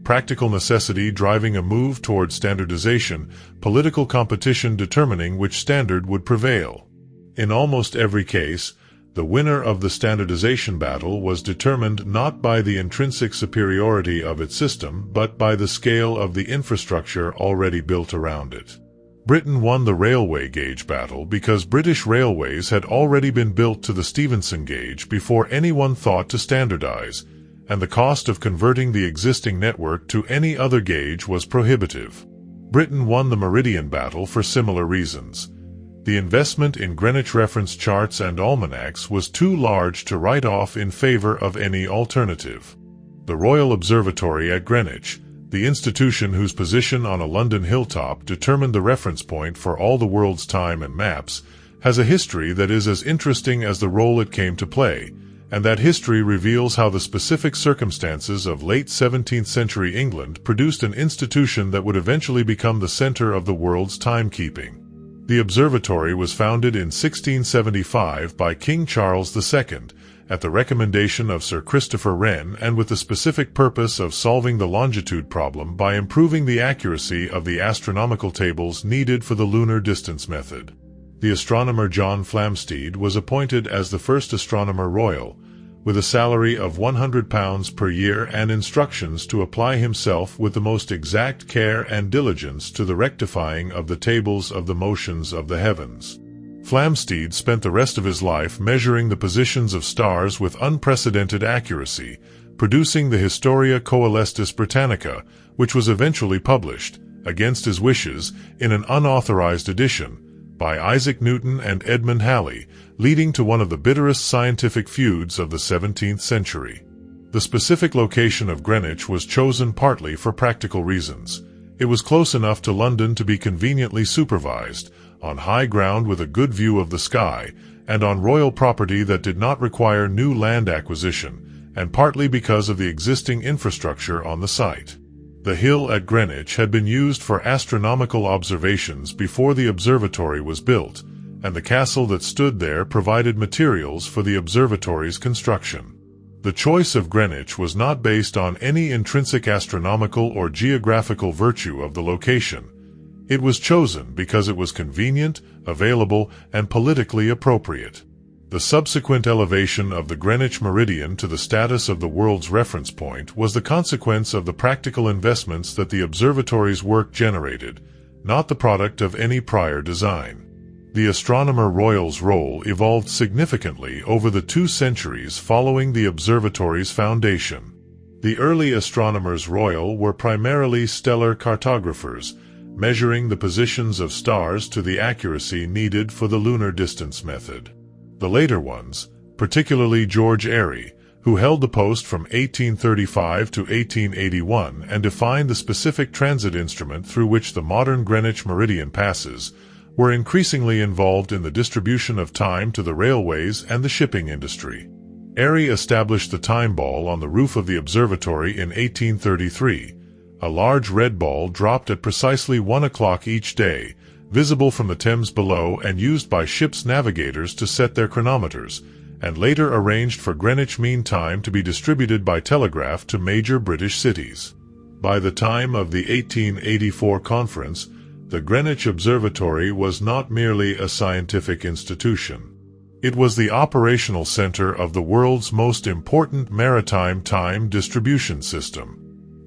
S1: Practical necessity driving a move toward standardization, political competition determining which standard would prevail. In almost every case, the winner of the standardization battle was determined not by the intrinsic superiority of its system but by the scale of the infrastructure already built around it. Britain won the railway gauge battle because British railways had already been built to the Stephenson gauge before anyone thought to standardize, and the cost of converting the existing network to any other gauge was prohibitive. Britain won the Meridian Battle for similar reasons. The investment in Greenwich reference charts and almanacs was too large to write off in favor of any alternative. The Royal Observatory at Greenwich, the institution whose position on a London hilltop determined the reference point for all the world's time and maps, has a history that is as interesting as the role it came to play, and that history reveals how the specific circumstances of late 17th century England produced an institution that would eventually become the center of the world's timekeeping. The observatory was founded in 1675 by King Charles II, at the recommendation of Sir Christopher Wren, and with the specific purpose of solving the longitude problem by improving the accuracy of the astronomical tables needed for the lunar distance method. The astronomer John Flamsteed was appointed as the first astronomer royal, with a salary of £100 per year and instructions to apply himself with the most exact care and diligence to the rectifying of the tables of the motions of the heavens. Flamsteed spent the rest of his life measuring the positions of stars with unprecedented accuracy, producing the Historia Coelestis Britannica, which was eventually published, against his wishes, in an unauthorized edition, by Isaac Newton and Edmund Halley, leading to one of the bitterest scientific feuds of the 17th century. The specific location of Greenwich was chosen partly for practical reasons. It was close enough to London to be conveniently supervised, on high ground with a good view of the sky, and on royal property that did not require new land acquisition, and partly because of the existing infrastructure on the site. The hill at Greenwich had been used for astronomical observations before the observatory was built, and the castle that stood there provided materials for the observatory's construction. The choice of Greenwich was not based on any intrinsic astronomical or geographical virtue of the location. It was chosen because it was convenient, available, and politically appropriate. The subsequent elevation of the Greenwich meridian to the status of the world's reference point was the consequence of the practical investments that the observatory's work generated, not the product of any prior design. The Astronomer Royal's role evolved significantly over the 2 centuries following the observatory's foundation. The early Astronomers Royal were primarily stellar cartographers, measuring the positions of stars to the accuracy needed for the lunar distance method. The later ones, particularly George Airy, who held the post from 1835 to 1881 and defined the specific transit instrument through which the modern Greenwich meridian passes, were increasingly involved in the distribution of time to the railways and the shipping industry. Airy established the time ball on the roof of the observatory in 1833, a large red ball dropped at precisely 1 o'clock each day, visible from the Thames below and used by ships' navigators to set their chronometers, and later arranged for Greenwich Mean Time to be distributed by telegraph to major British cities. By the time of the 1884 conference, the Greenwich Observatory was not merely a scientific institution. It was the operational center of the world's most important maritime time distribution system.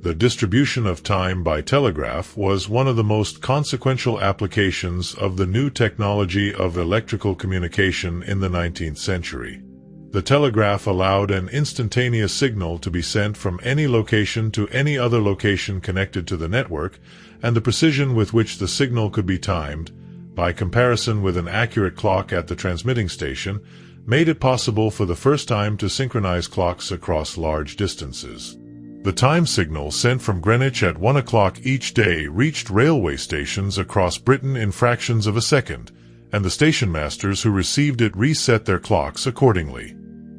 S1: The distribution of time by telegraph was one of the most consequential applications of the new technology of electrical communication in the 19th century. The telegraph allowed an instantaneous signal to be sent from any location to any other location connected to the network, and the precision with which the signal could be timed, by comparison with an accurate clock at the transmitting station, made it possible for the first time to synchronize clocks across large distances. The time signal sent from Greenwich at 1 o'clock each day reached railway stations across Britain in fractions of a second, and the station masters who received it reset their clocks accordingly.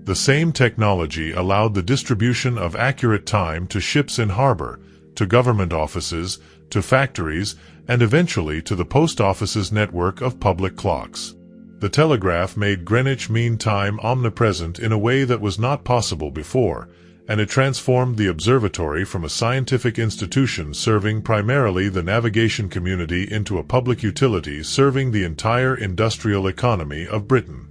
S1: The same technology allowed the distribution of accurate time to ships in harbor, to government offices, to factories, and eventually to the post office's network of public clocks. The telegraph made Greenwich Mean Time omnipresent in a way that was not possible before, and it transformed the observatory from a scientific institution serving primarily the navigation community into a public utility serving the entire industrial economy of Britain.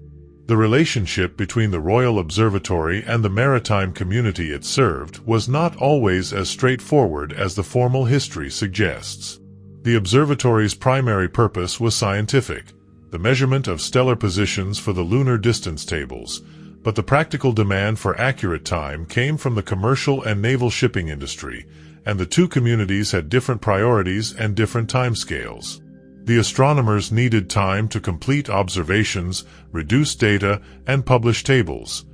S1: The relationship between the Royal Observatory and the maritime community it served was not always as straightforward as the formal history suggests. The observatory's primary purpose was scientific, the measurement of stellar positions for the lunar distance tables, but the practical demand for accurate time came from the commercial and naval shipping industry, and the two communities had different priorities and different timescales. The astronomers needed time to complete observations, reduce data, and publish tables.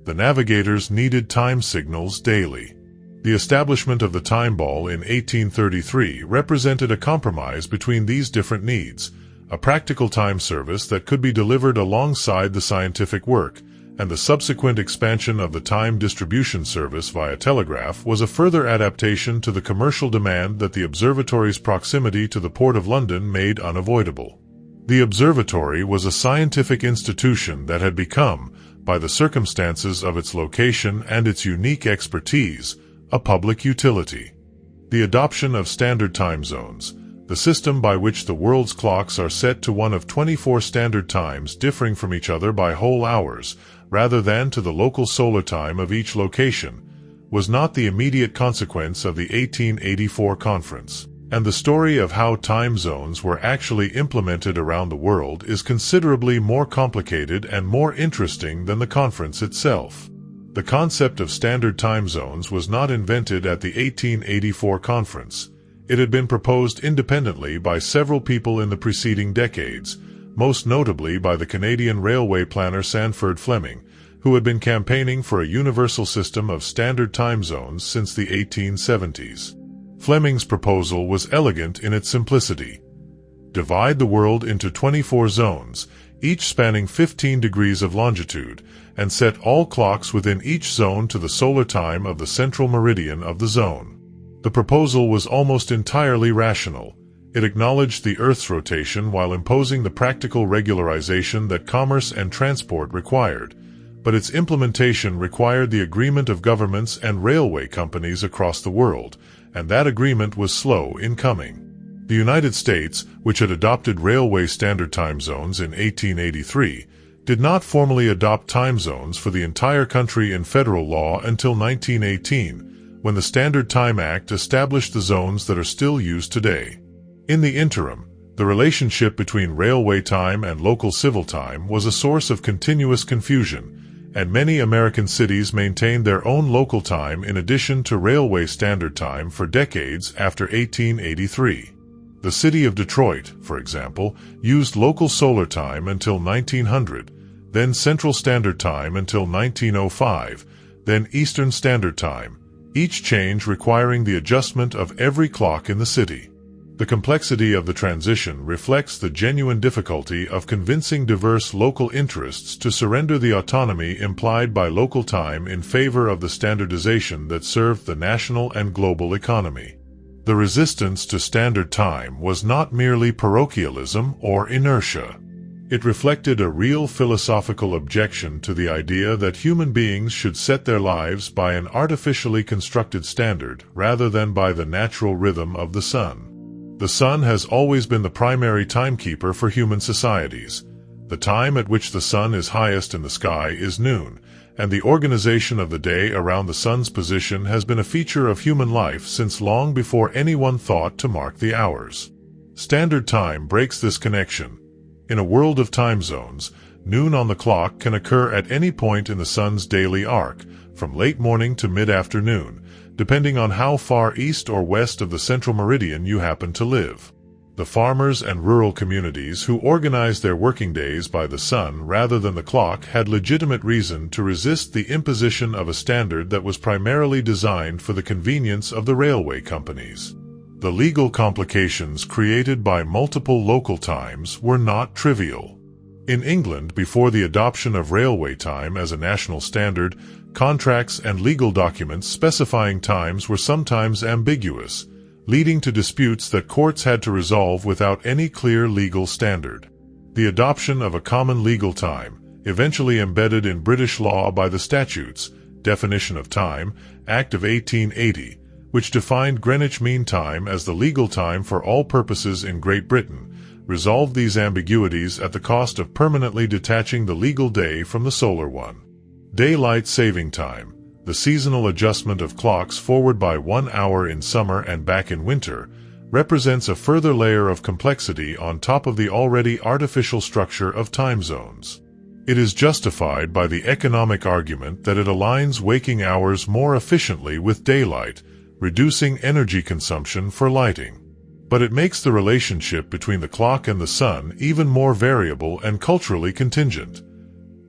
S1: The navigators needed time signals daily. The establishment of the time ball in 1833 represented a compromise between these different needs, a practical time service that could be delivered alongside the scientific work, and the subsequent expansion of the time distribution service via telegraph was a further adaptation to the commercial demand that the observatory's proximity to the Port of London made unavoidable. The observatory was a scientific institution that had become, by the circumstances of its location and its unique expertise, a public utility. The adoption of standard time zones, the system by which the world's clocks are set to one of 24 standard times differing from each other by whole hours, rather than to the local solar time of each location, was not the immediate consequence of the 1884 conference, and the story of how time zones were actually implemented around the world is considerably more complicated and more interesting than the conference itself. The concept of standard time zones was not invented at the 1884 conference. It had been proposed independently by several people in the preceding decades, most notably by the Canadian railway planner Sandford Fleming, who had been campaigning for a universal system of standard time zones since the 1870s. Fleming's proposal was elegant in its simplicity. Divide the world into 24 zones, each spanning 15 degrees of longitude, and set all clocks within each zone to the solar time of the central meridian of the zone. The proposal was almost entirely rational. It acknowledged the Earth's rotation while imposing the practical regularization that commerce and transport required, but its implementation required the agreement of governments and railway companies across the world, and that agreement was slow in coming. The United States, which had adopted railway standard time zones in 1883, did not formally adopt time zones for the entire country in federal law until 1918, when the Standard Time Act established the zones that are still used today. In the interim, the relationship between railway time and local civil time was a source of continuous confusion, and many American cities maintained their own local time in addition to railway standard time for decades after 1883. The city of Detroit, for example, used local solar time until 1900, then Central Standard Time until 1905, then Eastern Standard Time, each change requiring the adjustment of every clock in the city. The complexity of the transition reflects the genuine difficulty of convincing diverse local interests to surrender the autonomy implied by local time in favor of the standardization that served the national and global economy. The resistance to standard time was not merely parochialism or inertia. It reflected a real philosophical objection to the idea that human beings should set their lives by an artificially constructed standard rather than by the natural rhythm of the sun. The sun has always been the primary timekeeper for human societies. The time at which the sun is highest in the sky is noon, and the organization of the day around the sun's position has been a feature of human life since long before anyone thought to mark the hours. Standard time breaks this connection. In a world of time zones, noon on the clock can occur at any point in the sun's daily arc, from late morning to mid-afternoon, depending on how far east or west of the central meridian you happen to live. The farmers and rural communities who organized their working days by the sun rather than the clock had legitimate reason to resist the imposition of a standard that was primarily designed for the convenience of the railway companies. The legal complications created by multiple local times were not trivial. In England, before the adoption of railway time as a national standard, contracts and legal documents specifying times were sometimes ambiguous, leading to disputes that courts had to resolve without any clear legal standard. The adoption of a common legal time, eventually embedded in British law by the Statutes, Definition of Time, Act of 1880, which defined Greenwich Mean Time as the legal time for all purposes in Great Britain, resolved these ambiguities at the cost of permanently detaching the legal day from the solar one. Daylight saving time, the seasonal adjustment of clocks forward by 1 hour in summer and back in winter, represents a further layer of complexity on top of the already artificial structure of time zones. It is justified by the economic argument that it aligns waking hours more efficiently with daylight, reducing energy consumption for lighting. But it makes the relationship between the clock and the sun even more variable and culturally contingent.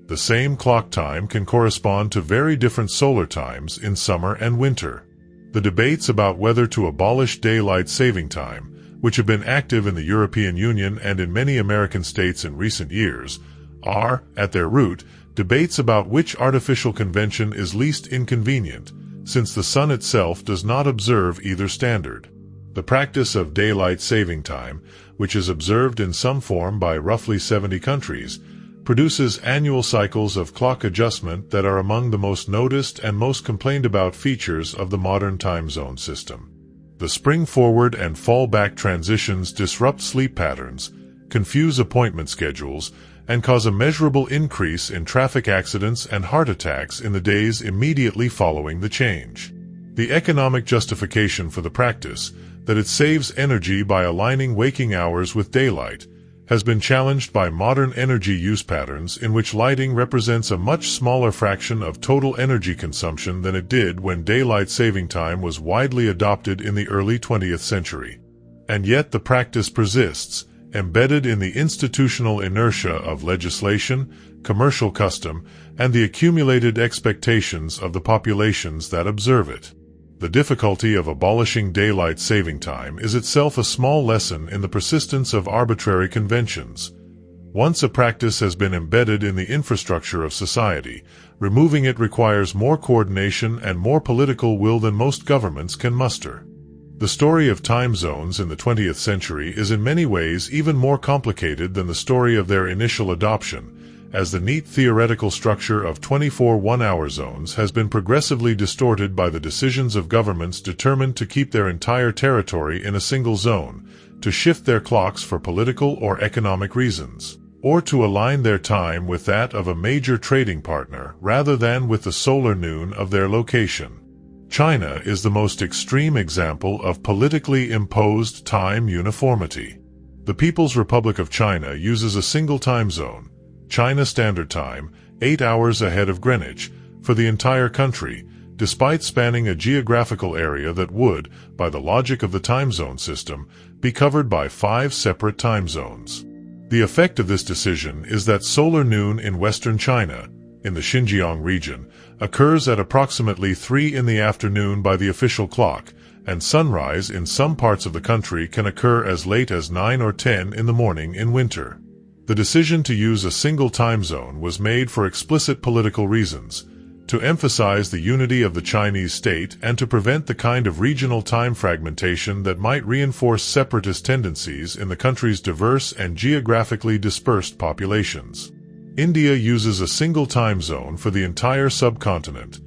S1: The same clock time can correspond to very different solar times in summer and winter. The debates about whether to abolish daylight saving time, which have been active in the European Union and in many American states in recent years, are, at their root, debates about which artificial convention is least inconvenient, since the sun itself does not observe either standard. The practice of daylight saving time, which is observed in some form by roughly 70 countries, produces annual cycles of clock adjustment that are among the most noticed and most complained about features of the modern time zone system. The spring forward and fall back transitions disrupt sleep patterns, confuse appointment schedules, and cause a measurable increase in traffic accidents and heart attacks in the days immediately following the change. The economic justification for the practice, that it saves energy by aligning waking hours with daylight, has been challenged by modern energy use patterns in which lighting represents a much smaller fraction of total energy consumption than it did when daylight saving time was widely adopted in the early 20th century. And yet the practice persists, embedded in the institutional inertia of legislation, commercial custom, and the accumulated expectations of the populations that observe it. The difficulty of abolishing daylight saving time is itself a small lesson in the persistence of arbitrary conventions. Once a practice has been embedded in the infrastructure of society, removing it requires more coordination and more political will than most governments can muster. The story of time zones in the 20th century is in many ways even more complicated than the story of their initial adoption, as the neat theoretical structure of 24 one-hour zones has been progressively distorted by the decisions of governments determined to keep their entire territory in a single zone, to shift their clocks for political or economic reasons, or to align their time with that of a major trading partner rather than with the solar noon of their location. China is the most extreme example of politically imposed time uniformity. The People's Republic of China uses a single time zone, China Standard Time, 8 hours ahead of Greenwich, for the entire country, despite spanning a geographical area that would, by the logic of the time zone system, be covered by 5 separate time zones. The effect of this decision is that solar noon in western China, in the Xinjiang region, occurs at approximately 3 in the afternoon by the official clock, and sunrise in some parts of the country can occur as late as 9 or 10 in the morning in winter. The decision to use a single time zone was made for explicit political reasons, to emphasize the unity of the Chinese state and to prevent the kind of regional time fragmentation that might reinforce separatist tendencies in the country's diverse and geographically dispersed populations. India uses a single time zone for the entire subcontinent,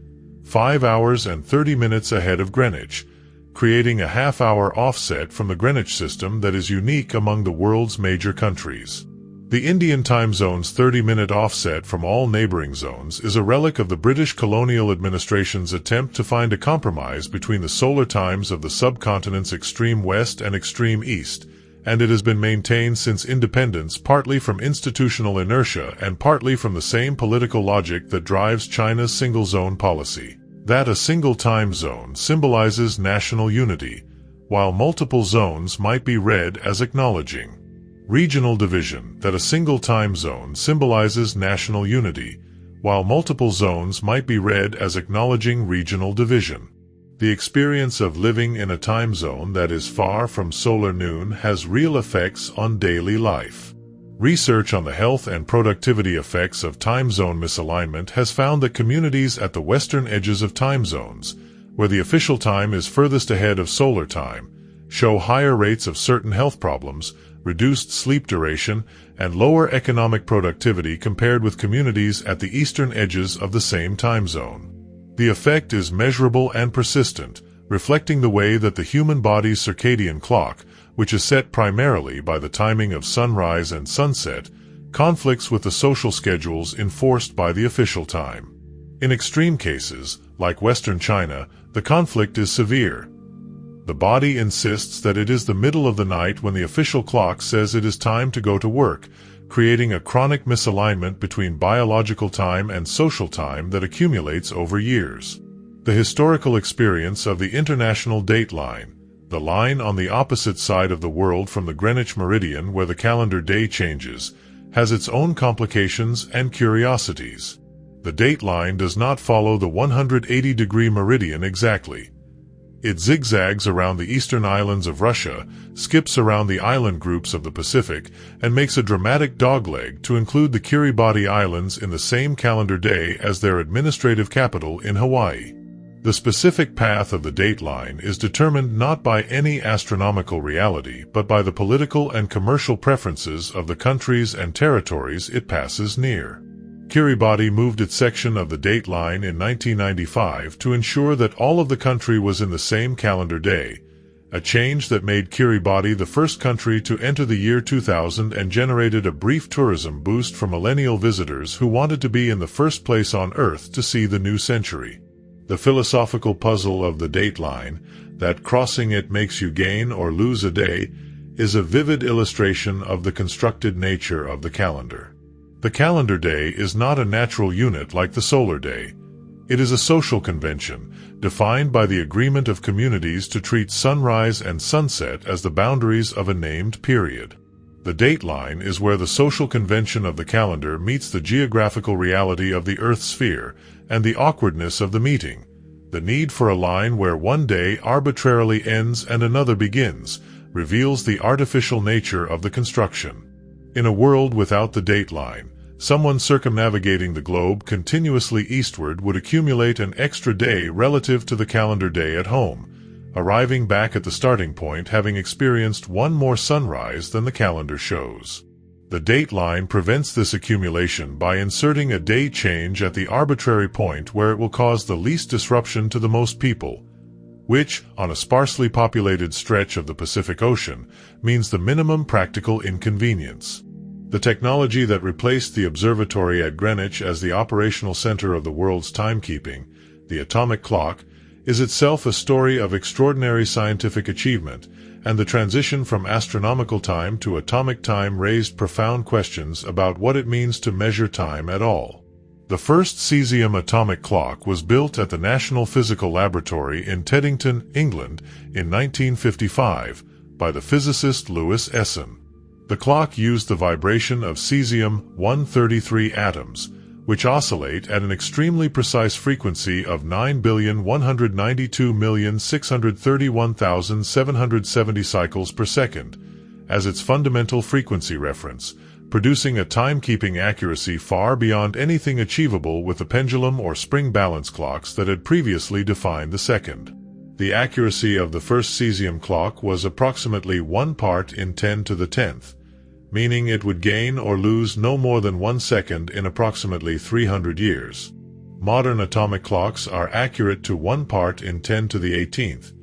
S1: 5 hours and 30 minutes ahead of Greenwich, creating a half-hour offset from the Greenwich system that is unique among the world's major countries. The Indian time zone's 30-minute offset from all neighboring zones is a relic of the British colonial administration's attempt to find a compromise between the solar times of the subcontinent's extreme west and extreme east, and it has been maintained since independence partly from institutional inertia and partly from the same political logic that drives China's single-zone policy, that a single time zone symbolizes national unity, while multiple zones might be read as acknowledging regional division, that a single time zone symbolizes national unity, while multiple zones might be read as acknowledging regional division. The experience of living in a time zone that is far from solar noon has real effects on daily life. Research on the health and productivity effects of time zone misalignment has found that communities at the western edges of time zones, where the official time is furthest ahead of solar time, show higher rates of certain health problems, reduced sleep duration, and lower economic productivity compared with communities at the eastern edges of the same time zone. The effect is measurable and persistent, reflecting the way that the human body's circadian clock, which is set primarily by the timing of sunrise and sunset, conflicts with the social schedules enforced by the official time. In extreme cases, like Western China, the conflict is severe. The body insists that it is the middle of the night when the official clock says it is time to go to work, creating a chronic misalignment between biological time and social time that accumulates over years. The historical experience of the International Date Line, the line on the opposite side of the world from the Greenwich meridian where the calendar day changes, has its own complications and curiosities. The date line does not follow the 180-degree meridian exactly. It zigzags around the eastern islands of Russia, skips around the island groups of the Pacific, and makes a dramatic dogleg to include the Kiribati Islands in the same calendar day as their administrative capital in Hawaii. The specific path of the date line is determined not by any astronomical reality but by the political and commercial preferences of the countries and territories it passes near. Kiribati moved its section of the date line in 1995 to ensure that all of the country was in the same calendar day, a change that made Kiribati the first country to enter the year 2000 and generated a brief tourism boost for millennial visitors who wanted to be in the first place on Earth to see the new century. The philosophical puzzle of the date line, that crossing it makes you gain or lose a day, is a vivid illustration of the constructed nature of the calendar. The calendar day is not a natural unit like the solar day. It is a social convention, defined by the agreement of communities to treat sunrise and sunset as the boundaries of a named period. The date line is where the social convention of the calendar meets the geographical reality of the Earth's sphere, and the awkwardness of the meeting, the need for a line where one day arbitrarily ends and another begins, reveals the artificial nature of the construction. In a world without the date line, someone circumnavigating the globe continuously eastward would accumulate an extra day relative to the calendar day at home, arriving back at the starting point having experienced one more sunrise than the calendar shows. The date line prevents this accumulation by inserting a day change at the arbitrary point where it will cause the least disruption to the most people, which, on a sparsely populated stretch of the Pacific Ocean, means the minimum practical inconvenience. The technology that replaced the observatory at Greenwich as the operational center of the world's timekeeping, the atomic clock, is itself a story of extraordinary scientific achievement, and the transition from astronomical time to atomic time raised profound questions about what it means to measure time at all. The first cesium atomic clock was built at the National Physical Laboratory in Teddington, England, in 1955, by the physicist Louis Essen. The clock used the vibration of cesium-133 atoms, which oscillate at an extremely precise frequency of 9,192,631,770 cycles per second, as its fundamental frequency reference, producing a timekeeping accuracy far beyond anything achievable with the pendulum or spring balance clocks that had previously defined the second. The accuracy of the first cesium clock was approximately 1 part in 10 to the 10th, meaning it would gain or lose no more than 1 second in approximately 300 years. Modern atomic clocks are accurate to 1 part in 10 to the 18th,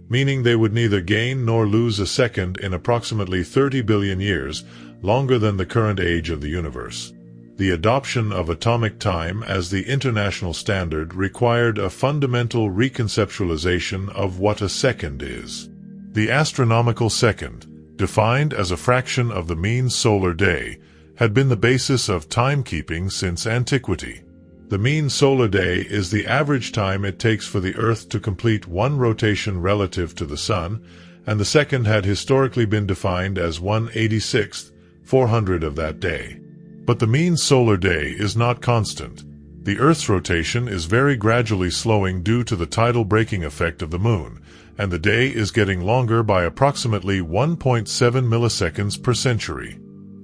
S1: meaning they would neither gain nor lose a second in approximately 30 billion years, longer than the current age of the universe. The adoption of atomic time as the international standard required a fundamental reconceptualization of what a second is. The astronomical second, defined as a fraction of the mean solar day, had been the basis of timekeeping since antiquity. The mean solar day is the average time it takes for the Earth to complete one rotation relative to the Sun, and the second had historically been defined as 1/86th, 400 of that day. But the mean solar day is not constant. The Earth's rotation is very gradually slowing due to the tidal braking effect of the Moon, and the day is getting longer by approximately 1.7 milliseconds per century.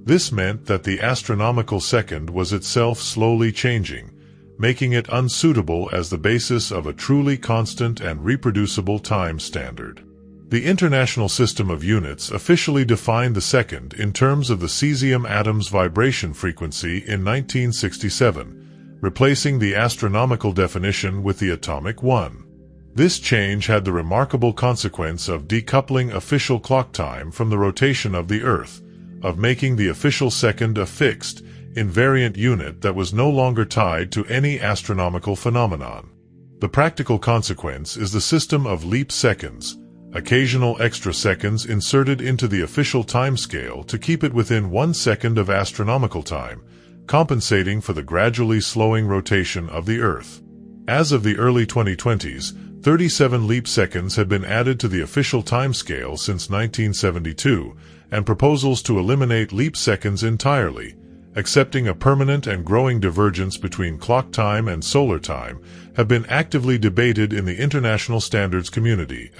S1: This meant that the astronomical second was itself slowly changing, making it unsuitable as the basis of a truly constant and reproducible time standard. The International System of Units officially defined the second in terms of the cesium atom's vibration frequency in 1967, replacing the astronomical definition with the atomic one. This change had the remarkable consequence of decoupling official clock time from the rotation of the Earth, of making the official second a fixed, invariant unit that was no longer tied to any astronomical phenomenon. The practical consequence is the system of leap seconds, occasional extra seconds inserted into the official timescale to keep it within 1 second of astronomical time, compensating for the gradually slowing rotation of the Earth. As of the early 2020s, 37 leap seconds had been added to the official timescale since 1972, and proposals to eliminate leap seconds entirely, accepting a permanent and growing divergence between clock time and solar time, have been actively debated in the international standards community.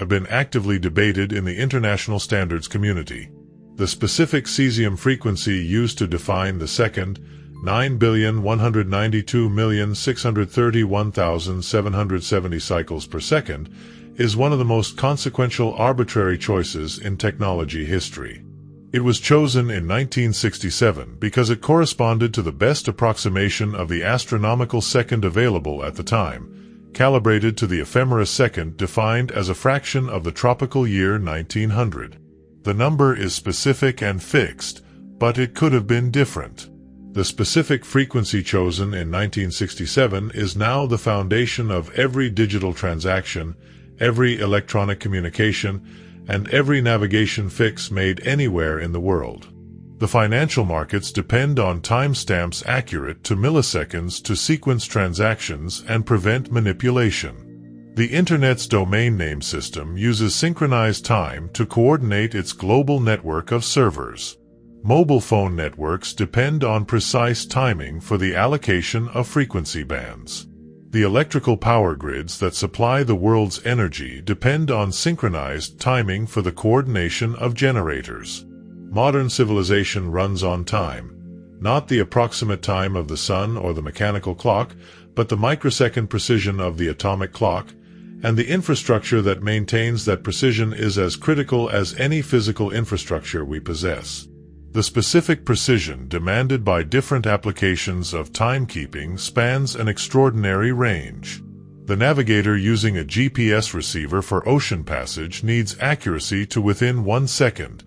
S1: The specific cesium frequency used to define the second, 9,192,631,770 cycles per second, is one of the most consequential arbitrary choices in technology history. It was chosen in 1967 because it corresponded to the best approximation of the astronomical second available at the time, calibrated to the ephemeris second defined as a fraction of the tropical year 1900. The number is specific and fixed, but it could have been different. The specific frequency chosen in 1967 is now the foundation of every digital transaction, every electronic communication, and every navigation fix made anywhere in the world. The financial markets depend on timestamps accurate to milliseconds to sequence transactions and prevent manipulation. The Internet's domain name system uses synchronized time to coordinate its global network of servers. Mobile phone networks depend on precise timing for the allocation of frequency bands. The electrical power grids that supply the world's energy depend on synchronized timing for the coordination of generators. Modern civilization runs on time, not the approximate time of the sun or the mechanical clock, but the microsecond precision of the atomic clock, and the infrastructure that maintains that precision is as critical as any physical infrastructure we possess. The specific precision demanded by different applications of timekeeping spans an extraordinary range. The navigator using a GPS receiver for ocean passage needs accuracy to within 1 second,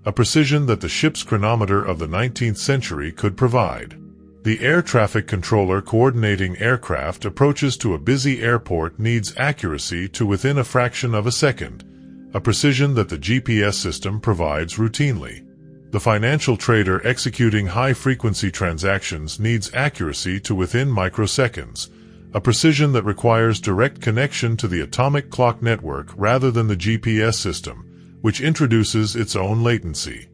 S1: a precision that the ship's chronometer of the 19th century could provide. The air traffic controller coordinating aircraft approaches to a busy airport needs accuracy to within a fraction of a second, a precision that the GPS system provides routinely. The financial trader executing high-frequency transactions needs accuracy to within microseconds, a precision that requires direct connection to the atomic clock network rather than the GPS system, which introduces its own latency.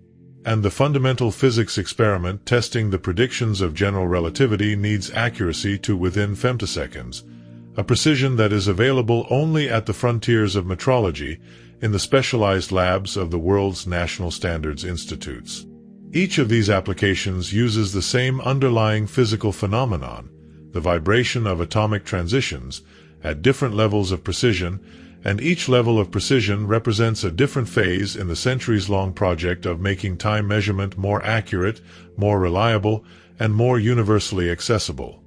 S1: And the fundamental physics experiment testing the predictions of general relativity needs accuracy to within femtoseconds, a precision that is available only at the frontiers of metrology, in the specialized labs of the world's national standards institutes. Each of these applications uses the same underlying physical phenomenon, the vibration of atomic transitions, at different levels of precision, and each level of precision represents a different phase in the centuries-long project of making time measurement more accurate, more reliable, and more universally accessible.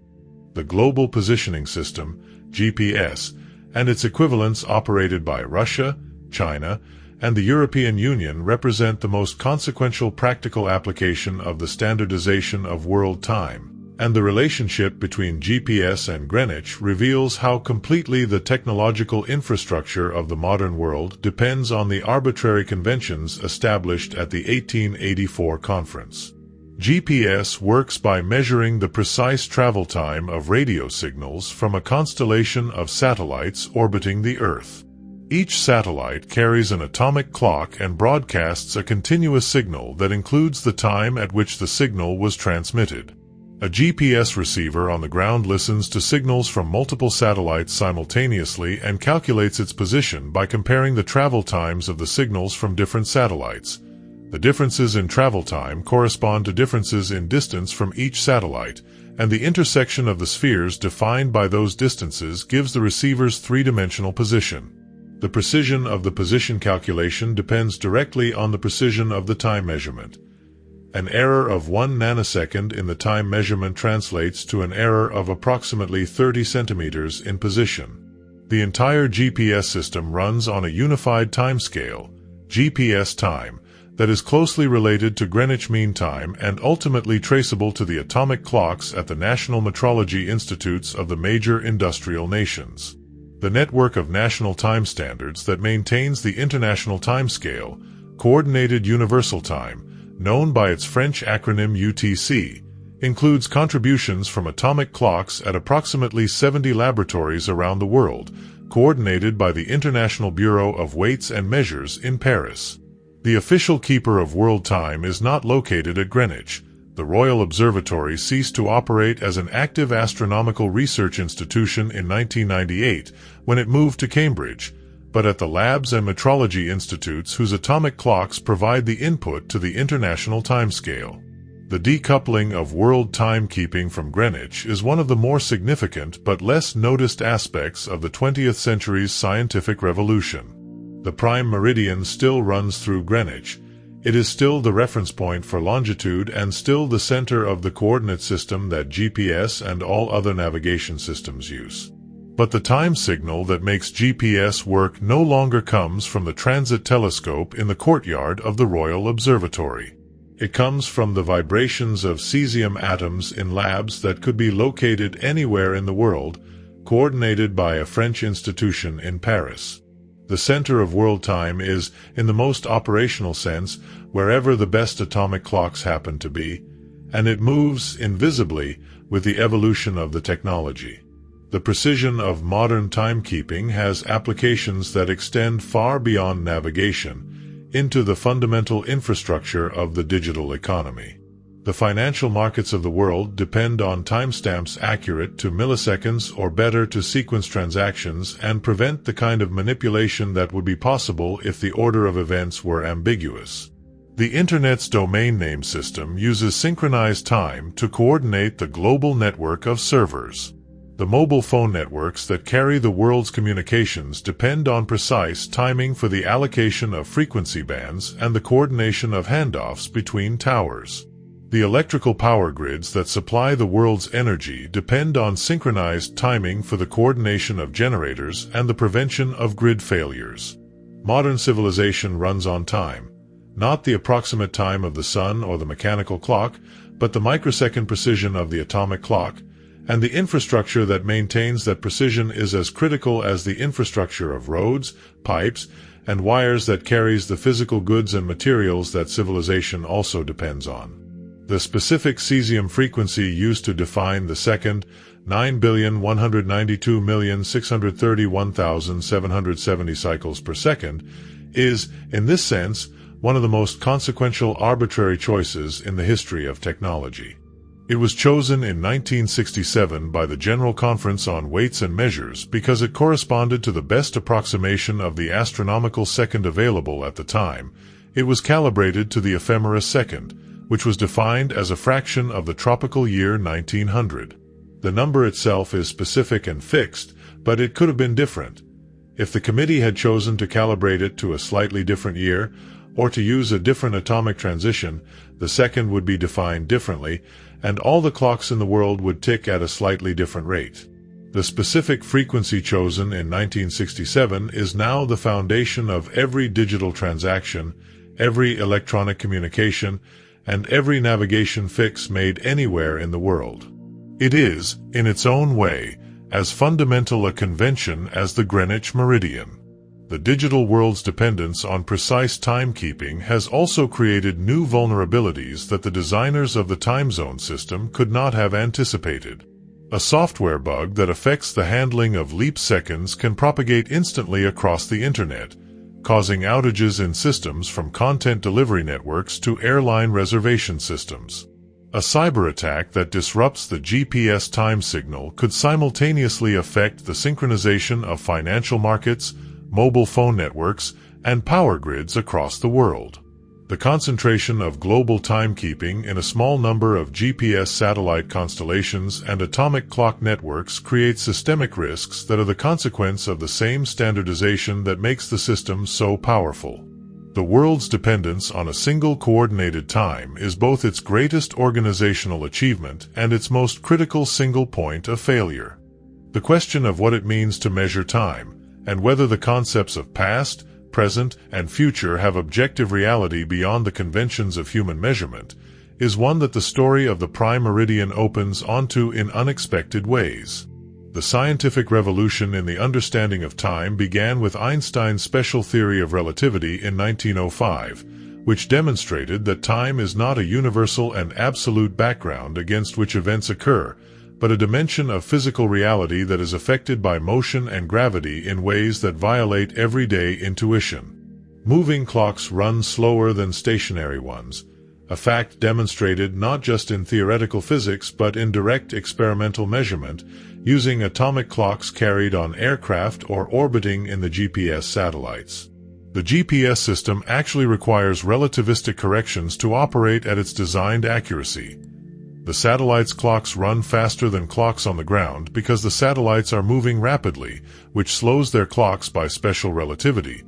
S1: The Global Positioning System, GPS, and its equivalents operated by Russia, China, and the European Union represent the most consequential practical application of the standardization of world time, and the relationship between GPS and Greenwich reveals how completely the technological infrastructure of the modern world depends on the arbitrary conventions established at the 1884 conference. GPS works by measuring the precise travel time of radio signals from a constellation of satellites orbiting the Earth. Each satellite carries an atomic clock and broadcasts a continuous signal that includes the time at which the signal was transmitted. A GPS receiver on the ground listens to signals from multiple satellites simultaneously and calculates its position by comparing the travel times of the signals from different satellites. The differences in travel time correspond to differences in distance from each satellite, and the intersection of the spheres defined by those distances gives the receiver's three-dimensional position. The precision of the position calculation depends directly on the precision of the time measurement. An error of 1 nanosecond in the time measurement translates to an error of approximately 30 centimeters in position. The entire GPS system runs on a unified timescale, GPS time, that is closely related to Greenwich Mean Time and ultimately traceable to the atomic clocks at the national metrology institutes of the major industrial nations. The network of national time standards that maintains the international timescale, Coordinated Universal Time, known by its French acronym UTC, includes contributions from atomic clocks at approximately 70 laboratories around the world, coordinated by the International Bureau of Weights and Measures in Paris. The official keeper of world time is not located at Greenwich. The Royal Observatory ceased to operate as an active astronomical research institution in 1998 when it moved to Cambridge, but at the labs and metrology institutes whose atomic clocks provide the input to the international timescale. The decoupling of world timekeeping from Greenwich is one of the more significant but less noticed aspects of the 20th century's scientific revolution. The prime meridian still runs through Greenwich. It is still the reference point for longitude and still the center of the coordinate system that GPS and all other navigation systems use. But the time signal that makes GPS work no longer comes from the transit telescope in the courtyard of the Royal Observatory. It comes from the vibrations of cesium atoms in labs that could be located anywhere in the world, coordinated by a French institution in Paris. The center of world time is, in the most operational sense, wherever the best atomic clocks happen to be, and it moves invisibly with the evolution of the technology. The precision of modern timekeeping has applications that extend far beyond navigation into the fundamental infrastructure of the digital economy. The financial markets of the world depend on timestamps accurate to milliseconds or better to sequence transactions and prevent the kind of manipulation that would be possible if the order of events were ambiguous. The Internet's domain name system uses synchronized time to coordinate the global network of servers. The mobile phone networks that carry the world's communications depend on precise timing for the allocation of frequency bands and the coordination of handoffs between towers. The electrical power grids that supply the world's energy depend on synchronized timing for the coordination of generators and the prevention of grid failures. Modern civilization runs on time, not the approximate time of the sun or the mechanical clock, but the microsecond precision of the atomic clock, and the infrastructure that maintains that precision is as critical as the infrastructure of roads, pipes, and wires that carries the physical goods and materials that civilization also depends on. The specific cesium frequency used to define the second, 9,192,631,770 cycles per second, is, in this sense, one of the most consequential arbitrary choices in the history of technology. It was chosen in 1967 by the General Conference on Weights and Measures because it corresponded to the best approximation of the astronomical second available at the time. It was calibrated to the ephemeris second, which was defined as a fraction of the tropical year 1900. The number itself is specific and fixed, but it could have been different. If the committee had chosen to calibrate it to a slightly different year, or to use a different atomic transition, the second would be defined differently, and all the clocks in the world would tick at a slightly different rate. The specific frequency chosen in 1967 is now the foundation of every digital transaction, every electronic communication, and every navigation fix made anywhere in the world. It is, in its own way, as fundamental a convention as the Greenwich Meridian. The digital world's dependence on precise timekeeping has also created new vulnerabilities that the designers of the time zone system could not have anticipated. A software bug that affects the handling of leap seconds can propagate instantly across the Internet, causing outages in systems from content delivery networks to airline reservation systems. A cyber attack that disrupts the GPS time signal could simultaneously affect the synchronization of financial markets, mobile phone networks, and power grids across the world. The concentration of global timekeeping in a small number of GPS satellite constellations and atomic clock networks creates systemic risks that are the consequence of the same standardization that makes the system so powerful. The world's dependence on a single coordinated time is both its greatest organizational achievement and its most critical single point of failure. The question of what it means to measure time, and whether the concepts of past, present, and future have objective reality beyond the conventions of human measurement, is one that the story of the prime meridian opens onto in unexpected ways. The scientific revolution in the understanding of time began with Einstein's special theory of relativity in 1905, which demonstrated that time is not a universal and absolute background against which events occur, but a dimension of physical reality that is affected by motion and gravity in ways that violate everyday intuition. Moving clocks run slower than stationary ones, a fact demonstrated not just in theoretical physics but in direct experimental measurement, using atomic clocks carried on aircraft or orbiting in the GPS satellites. The GPS system actually requires relativistic corrections to operate at its designed accuracy. The satellite's clocks run faster than clocks on the ground because the satellites are moving rapidly, which slows their clocks by special relativity,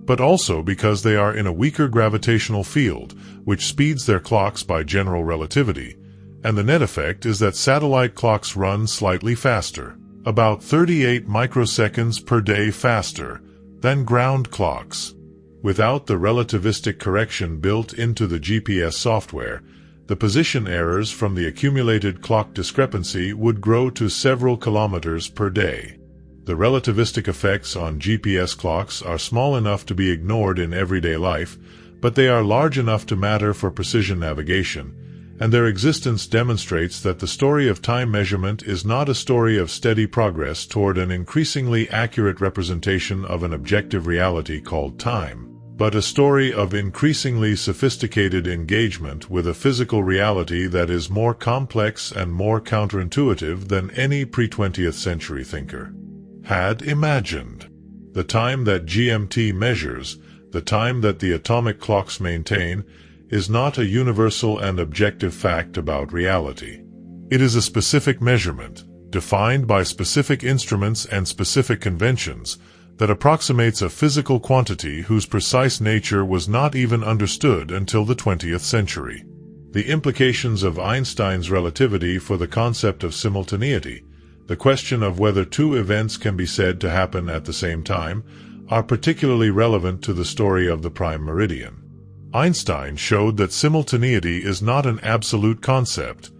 S1: but also because they are in a weaker gravitational field, which speeds their clocks by general relativity, and the net effect is that satellite clocks run slightly faster, about 38 microseconds per day faster, than ground clocks. Without the relativistic correction built into the GPS software, the position errors from the accumulated clock discrepancy would grow to several kilometers per day. The relativistic effects on GPS clocks are small enough to be ignored in everyday life, but they are large enough to matter for precision navigation, and their existence demonstrates that the story of time measurement is not a story of steady progress toward an increasingly accurate representation of an objective reality called time, but a story of increasingly sophisticated engagement with a physical reality that is more complex and more counterintuitive than any pre-20th century thinker had imagined. The time that GMT measures, the time that the atomic clocks maintain, is not a universal and objective fact about reality. It is a specific measurement, defined by specific instruments and specific conventions, that approximates a physical quantity whose precise nature was not even understood until the 20th century. The implications of Einstein's relativity for the concept of simultaneity, the question of whether two events can be said to happen at the same time, are particularly relevant to the story of the prime meridian. Einstein showed that simultaneity is not an absolute concept.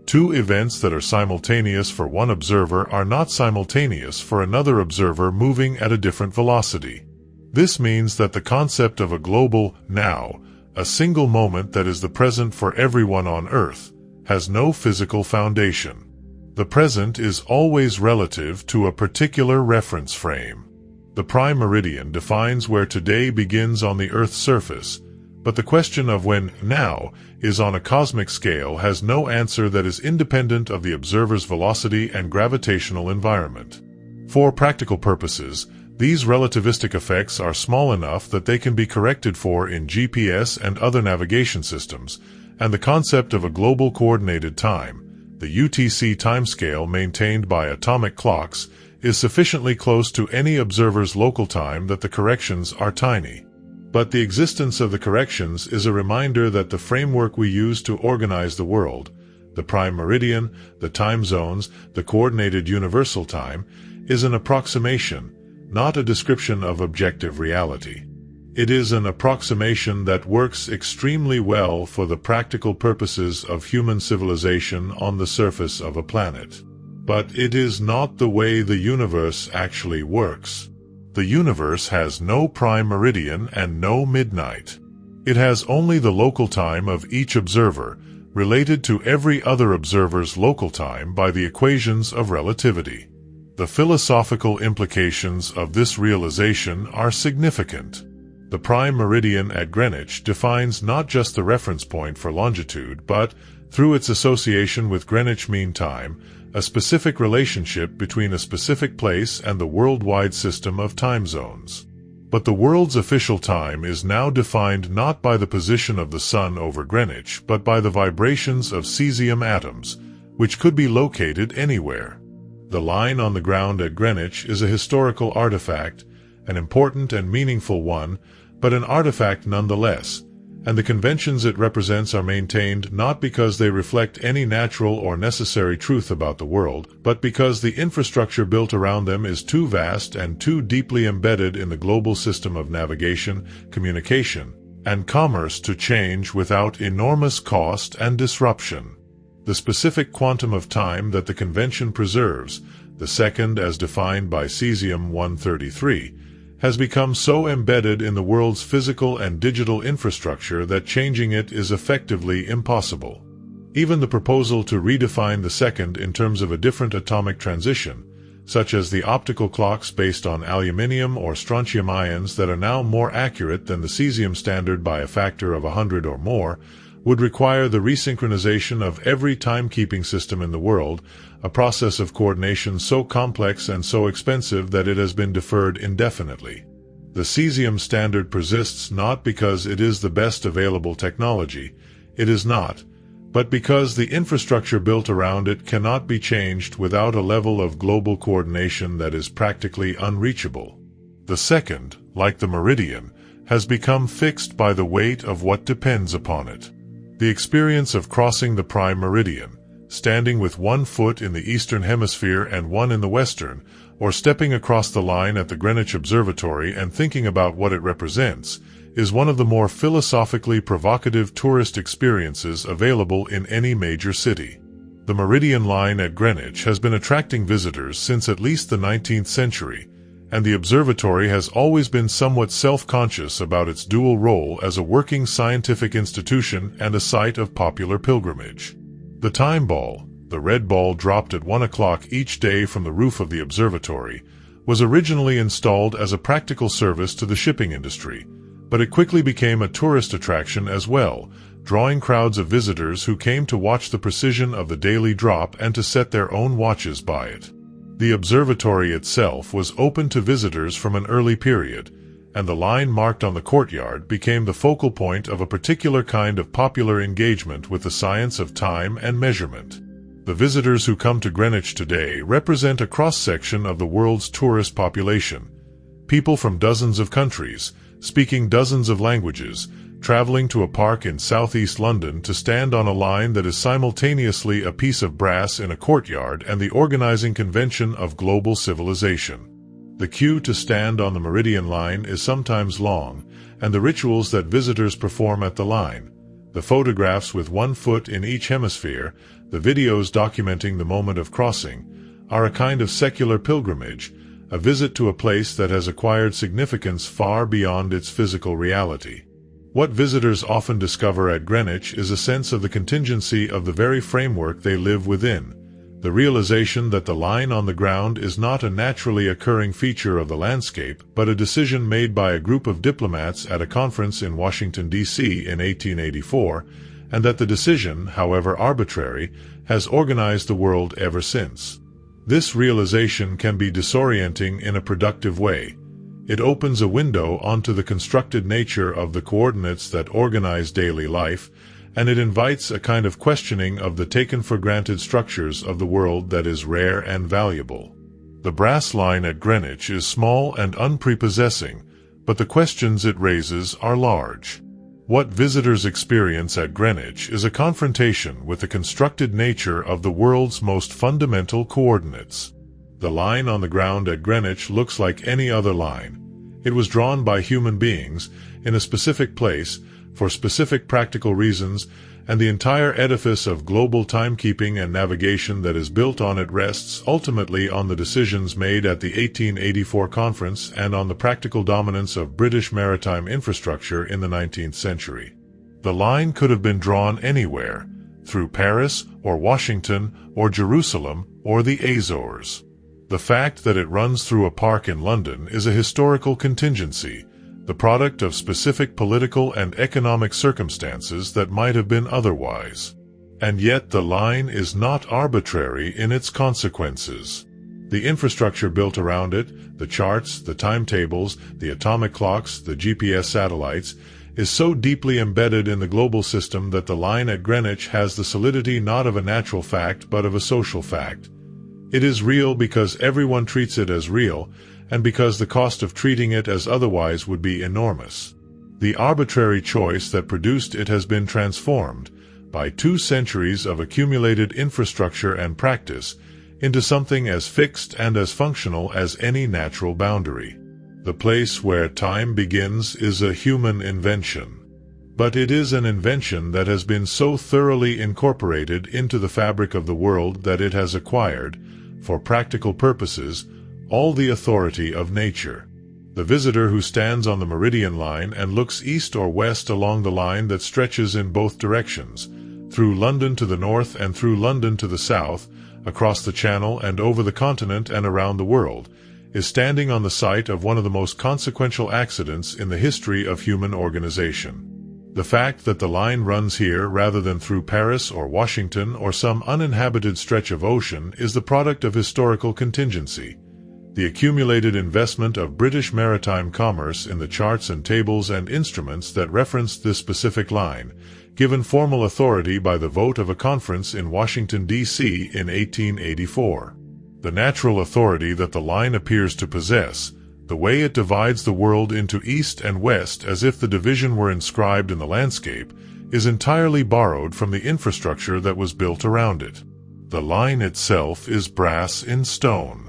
S1: Two events that are simultaneous for one observer are not simultaneous for another observer moving at a different velocity. This means that the concept of a global now, a single moment that is the present for everyone on Earth, has no physical foundation. The present is always relative to a particular reference frame. The prime meridian defines where today begins on the Earth's surface, but the question of when now is on a cosmic scale has no answer that is independent of the observer's velocity and gravitational environment. For practical purposes, these relativistic effects are small enough that they can be corrected for in GPS and other navigation systems, and the concept of a global coordinated time, the UTC timescale maintained by atomic clocks, is sufficiently close to any observer's local time that the corrections are tiny. But the existence of the corrections is a reminder that the framework we use to organize the world, the prime meridian, the time zones, the coordinated universal time, is an approximation, not a description of objective reality. It is an approximation that works extremely well for the practical purposes of human civilization on the surface of a planet. But it is not the way the universe actually works. The universe has no prime meridian and no midnight. It has only the local time of each observer, related to every other observer's local time by the equations of relativity. The philosophical implications of this realization are significant. The prime meridian at Greenwich defines not just the reference point for longitude but, through its association with Greenwich Mean Time, a specific relationship between a specific place and the worldwide system of time zones. But the world's official time is now defined not by the position of the sun over Greenwich but by the vibrations of cesium atoms, which could be located anywhere. The line on the ground at Greenwich is a historical artifact, an important and meaningful one, but an artifact nonetheless, and the conventions it represents are maintained not because they reflect any natural or necessary truth about the world, but because the infrastructure built around them is too vast and too deeply embedded in the global system of navigation, communication, and commerce to change without enormous cost and disruption. The specific quantum of time that the convention preserves, the second as defined by cesium-133, has become so embedded in the world's physical and digital infrastructure that changing it is effectively impossible. Even the proposal to redefine the second in terms of a different atomic transition, such as the optical clocks based on aluminium or strontium ions that are now more accurate than the cesium standard by a factor of 100 or more, would require the resynchronization of every timekeeping system in the world, a process of coordination so complex and so expensive that it has been deferred indefinitely. The cesium standard persists not because it is the best available technology, it is not, but because the infrastructure built around it cannot be changed without a level of global coordination that is practically unreachable. The second, like the meridian, has become fixed by the weight of what depends upon it. The experience of crossing the prime meridian, standing with one foot in the eastern hemisphere and one in the western, or stepping across the line at the Greenwich Observatory and thinking about what it represents, is one of the more philosophically provocative tourist experiences available in any major city. The Meridian Line at Greenwich has been attracting visitors since at least the 19th century, and the observatory has always been somewhat self-conscious about its dual role as a working scientific institution and a site of popular pilgrimage. The time ball, the red ball dropped at 1 o'clock each day from the roof of the observatory, was originally installed as a practical service to the shipping industry, but it quickly became a tourist attraction as well, drawing crowds of visitors who came to watch the precision of the daily drop and to set their own watches by it. The observatory itself was open to visitors from an early period, and the line marked on the courtyard became the focal point of a particular kind of popular engagement with the science of time and measurement. The visitors who come to Greenwich today represent a cross-section of the world's tourist population, people from dozens of countries, speaking dozens of languages, traveling to a park in southeast London to stand on a line that is simultaneously a piece of brass in a courtyard and the organizing convention of global civilization. The queue to stand on the Meridian Line is sometimes long, and the rituals that visitors perform at the line, the photographs with 1 foot in each hemisphere, the videos documenting the moment of crossing, are a kind of secular pilgrimage, a visit to a place that has acquired significance far beyond its physical reality. What visitors often discover at Greenwich is a sense of the contingency of the very framework they live within, the realization that the line on the ground is not a naturally occurring feature of the landscape, but a decision made by a group of diplomats at a conference in Washington, D.C. in 1884, and that the decision, however arbitrary, has organized the world ever since. This realization can be disorienting in a productive way. It opens a window onto the constructed nature of the coordinates that organize daily life, and it invites a kind of questioning of the taken-for-granted structures of the world that is rare and valuable. The brass line at Greenwich is small and unprepossessing, but the questions it raises are large. What visitors experience at Greenwich is a confrontation with the constructed nature of the world's most fundamental coordinates. The line on the ground at Greenwich looks like any other line. It was drawn by human beings, in a specific place, for specific practical reasons, and the entire edifice of global timekeeping and navigation that is built on it rests ultimately on the decisions made at the 1884 conference and on the practical dominance of British maritime infrastructure in the 19th century. The line could have been drawn anywhere, through Paris or Washington or Jerusalem or the Azores. The fact that it runs through a park in London is a historical contingency, the product of specific political and economic circumstances that might have been otherwise. And yet the line is not arbitrary in its consequences. The infrastructure built around it, the charts, the timetables, the atomic clocks, the GPS satellites, is so deeply embedded in the global system that the line at Greenwich has the solidity not of a natural fact but of a social fact. It is real because everyone treats it as real, and because the cost of treating it as otherwise would be enormous. The arbitrary choice that produced it has been transformed, by 2 centuries of accumulated infrastructure and practice, into something as fixed and as functional as any natural boundary. The place where time begins is a human invention. But it is an invention that has been so thoroughly incorporated into the fabric of the world that it has acquired, for practical purposes, all the authority of nature. The visitor who stands on the meridian line and looks east or west along the line that stretches in both directions, through London to the north and through London to the south, across the Channel and over the continent and around the world, is standing on the site of one of the most consequential accidents in the history of human organization. The fact that the line runs here rather than through Paris or Washington or some uninhabited stretch of ocean is the product of historical contingency. The accumulated investment of British maritime commerce in the charts and tables and instruments that referenced this specific line, given formal authority by the vote of a conference in Washington, D.C. in 1884. The natural authority that the line appears to possess, the way it divides the world into east and west as if the division were inscribed in the landscape, is entirely borrowed from the infrastructure that was built around it. The line itself is brass in stone.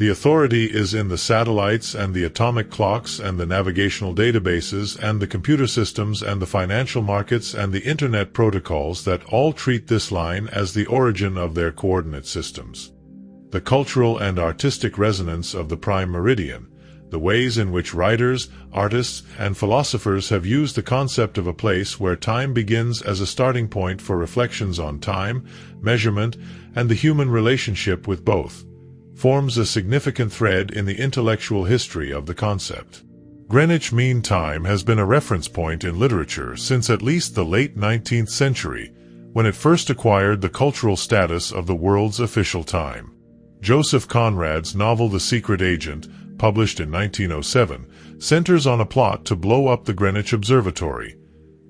S1: The authority is in the satellites and the atomic clocks and the navigational databases and the computer systems and the financial markets and the internet protocols that all treat this line as the origin of their coordinate systems. The cultural and artistic resonance of the prime meridian, the ways in which writers, artists, and philosophers have used the concept of a place where time begins as a starting point for reflections on time, measurement, and the human relationship with both, forms a significant thread in the intellectual history of the concept. Greenwich Mean Time has been a reference point in literature since at least the late 19th century, when it first acquired the cultural status of the world's official time. Joseph Conrad's novel The Secret Agent, published in 1907, centers on a plot to blow up the Greenwich Observatory,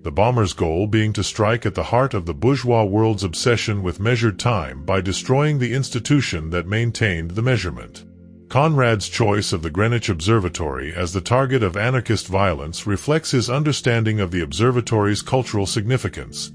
S1: the bomber's goal being to strike at the heart of the bourgeois world's obsession with measured time by destroying the institution that maintained the measurement. Conrad's choice of the Greenwich Observatory as the target of anarchist violence reflects his understanding of the observatory's cultural significance.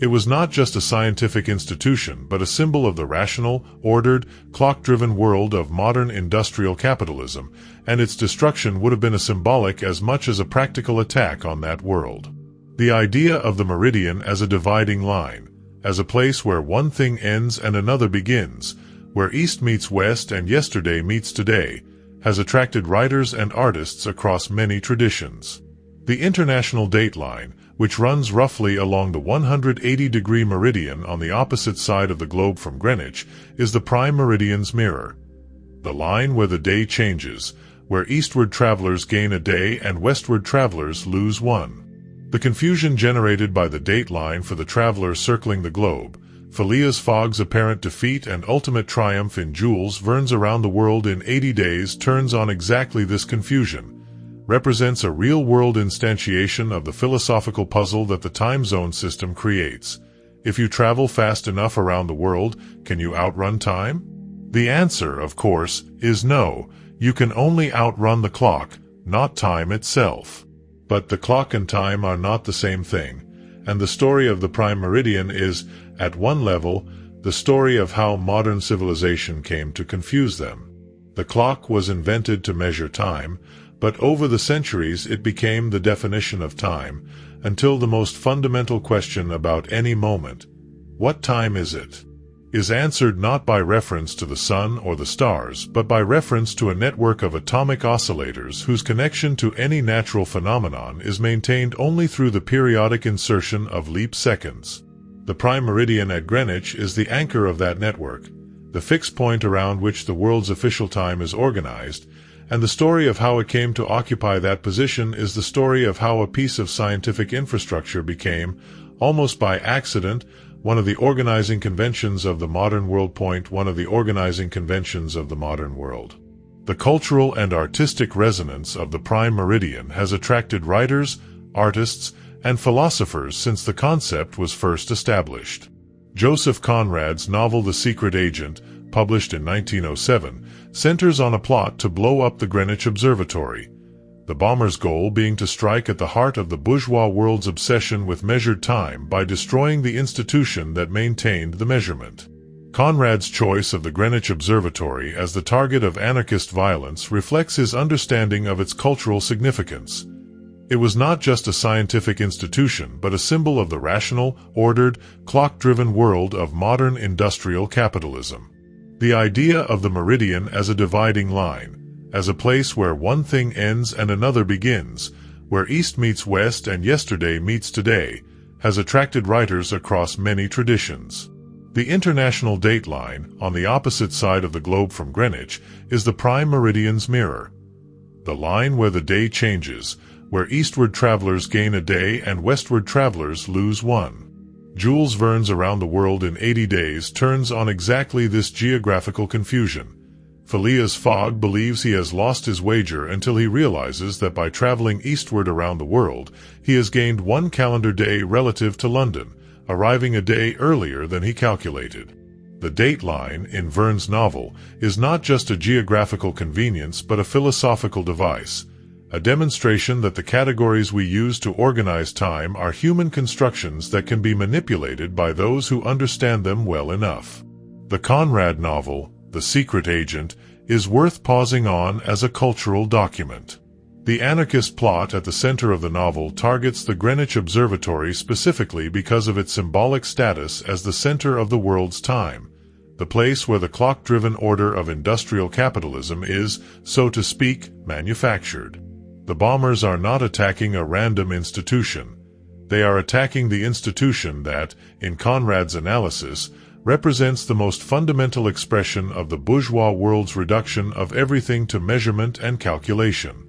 S1: It was not just a scientific institution but a symbol of the rational, ordered, clock-driven world of modern industrial capitalism, and its destruction would have been a symbolic as much as a practical attack on that world. The idea of the meridian as a dividing line, as a place where one thing ends and another begins, where east meets west and yesterday meets today, has attracted writers and artists across many traditions. The International Date Line, which runs roughly along the 180-degree meridian on the opposite side of the globe from Greenwich, is the prime meridian's mirror. The line where the day changes, where eastward travelers gain a day and westward travelers lose one. The confusion generated by the date line for the traveler circling the globe, Phileas Fogg's apparent defeat and ultimate triumph in Jules Verne's Around the World in 80 Days turns on exactly this confusion, represents a real-world instantiation of the philosophical puzzle that the time zone system creates. If you travel fast enough around the world, can you outrun time? The answer, of course, is no. You can only outrun the clock, not time itself. But the clock and time are not the same thing, and the story of the prime meridian is, at one level, the story of how modern civilization came to confuse them. The clock was invented to measure time, but over the centuries it became the definition of time, until the most fundamental question about any moment, what time is it, is answered not by reference to the sun or the stars, but by reference to a network of atomic oscillators whose connection to any natural phenomenon is maintained only through the periodic insertion of leap seconds. The prime meridian at Greenwich is the anchor of that network, the fixed point around which the world's official time is organized, and the story of how it came to occupy that position is the story of how a piece of scientific infrastructure became, almost by accident, one of the organizing conventions of the modern world. One of the organizing conventions of the modern world. The cultural and artistic resonance of the prime meridian has attracted writers, artists, and philosophers since the concept was first established. Joseph Conrad's novel The Secret Agent, published in 1907, centers on a plot to blow up the Greenwich Observatory, the bomber's goal being to strike at the heart of the bourgeois world's obsession with measured time by destroying the institution that maintained the measurement. Conrad's choice of the Greenwich Observatory as the target of anarchist violence reflects his understanding of its cultural significance. It was not just a scientific institution but a symbol of the rational, ordered, clock-driven world of modern industrial capitalism. The idea of the meridian as a dividing line, as a place where one thing ends and another begins, where East meets West and yesterday meets today, has attracted writers across many traditions. The international date line, on the opposite side of the globe from Greenwich, is the prime meridian's mirror. The line where the day changes, where eastward travelers gain a day and westward travelers lose one. Jules Verne's Around the World in 80 Days turns on exactly this geographical confusion. Phileas Fogg believes he has lost his wager until he realizes that by traveling eastward around the world, he has gained one calendar day relative to London, arriving a day earlier than he calculated. The date line, in Verne's novel, is not just a geographical convenience but a philosophical device, a demonstration that the categories we use to organize time are human constructions that can be manipulated by those who understand them well enough. The Conrad novel, The Secret Agent, is worth pausing on as a cultural document. The anarchist plot at the center of the novel targets the Greenwich Observatory specifically because of its symbolic status as the center of the world's time, the place where the clock-driven order of industrial capitalism is, so to speak, manufactured. The bombers are not attacking a random institution. They are attacking the institution that, in Conrad's analysis, represents the most fundamental expression of the bourgeois world's reduction of everything to measurement and calculation.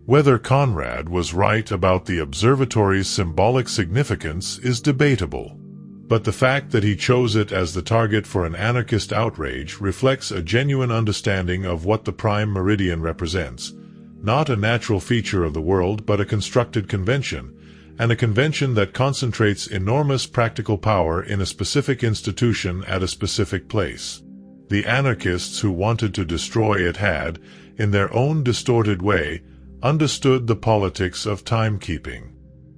S1: Whether Conrad was right about the observatory's symbolic significance is debatable. But the fact that he chose it as the target for an anarchist outrage reflects a genuine understanding of what the prime meridian represents, not a natural feature of the world but a constructed convention, and a convention that concentrates enormous practical power in a specific institution at a specific place. The anarchists who wanted to destroy it had, in their own distorted way, understood the politics of timekeeping.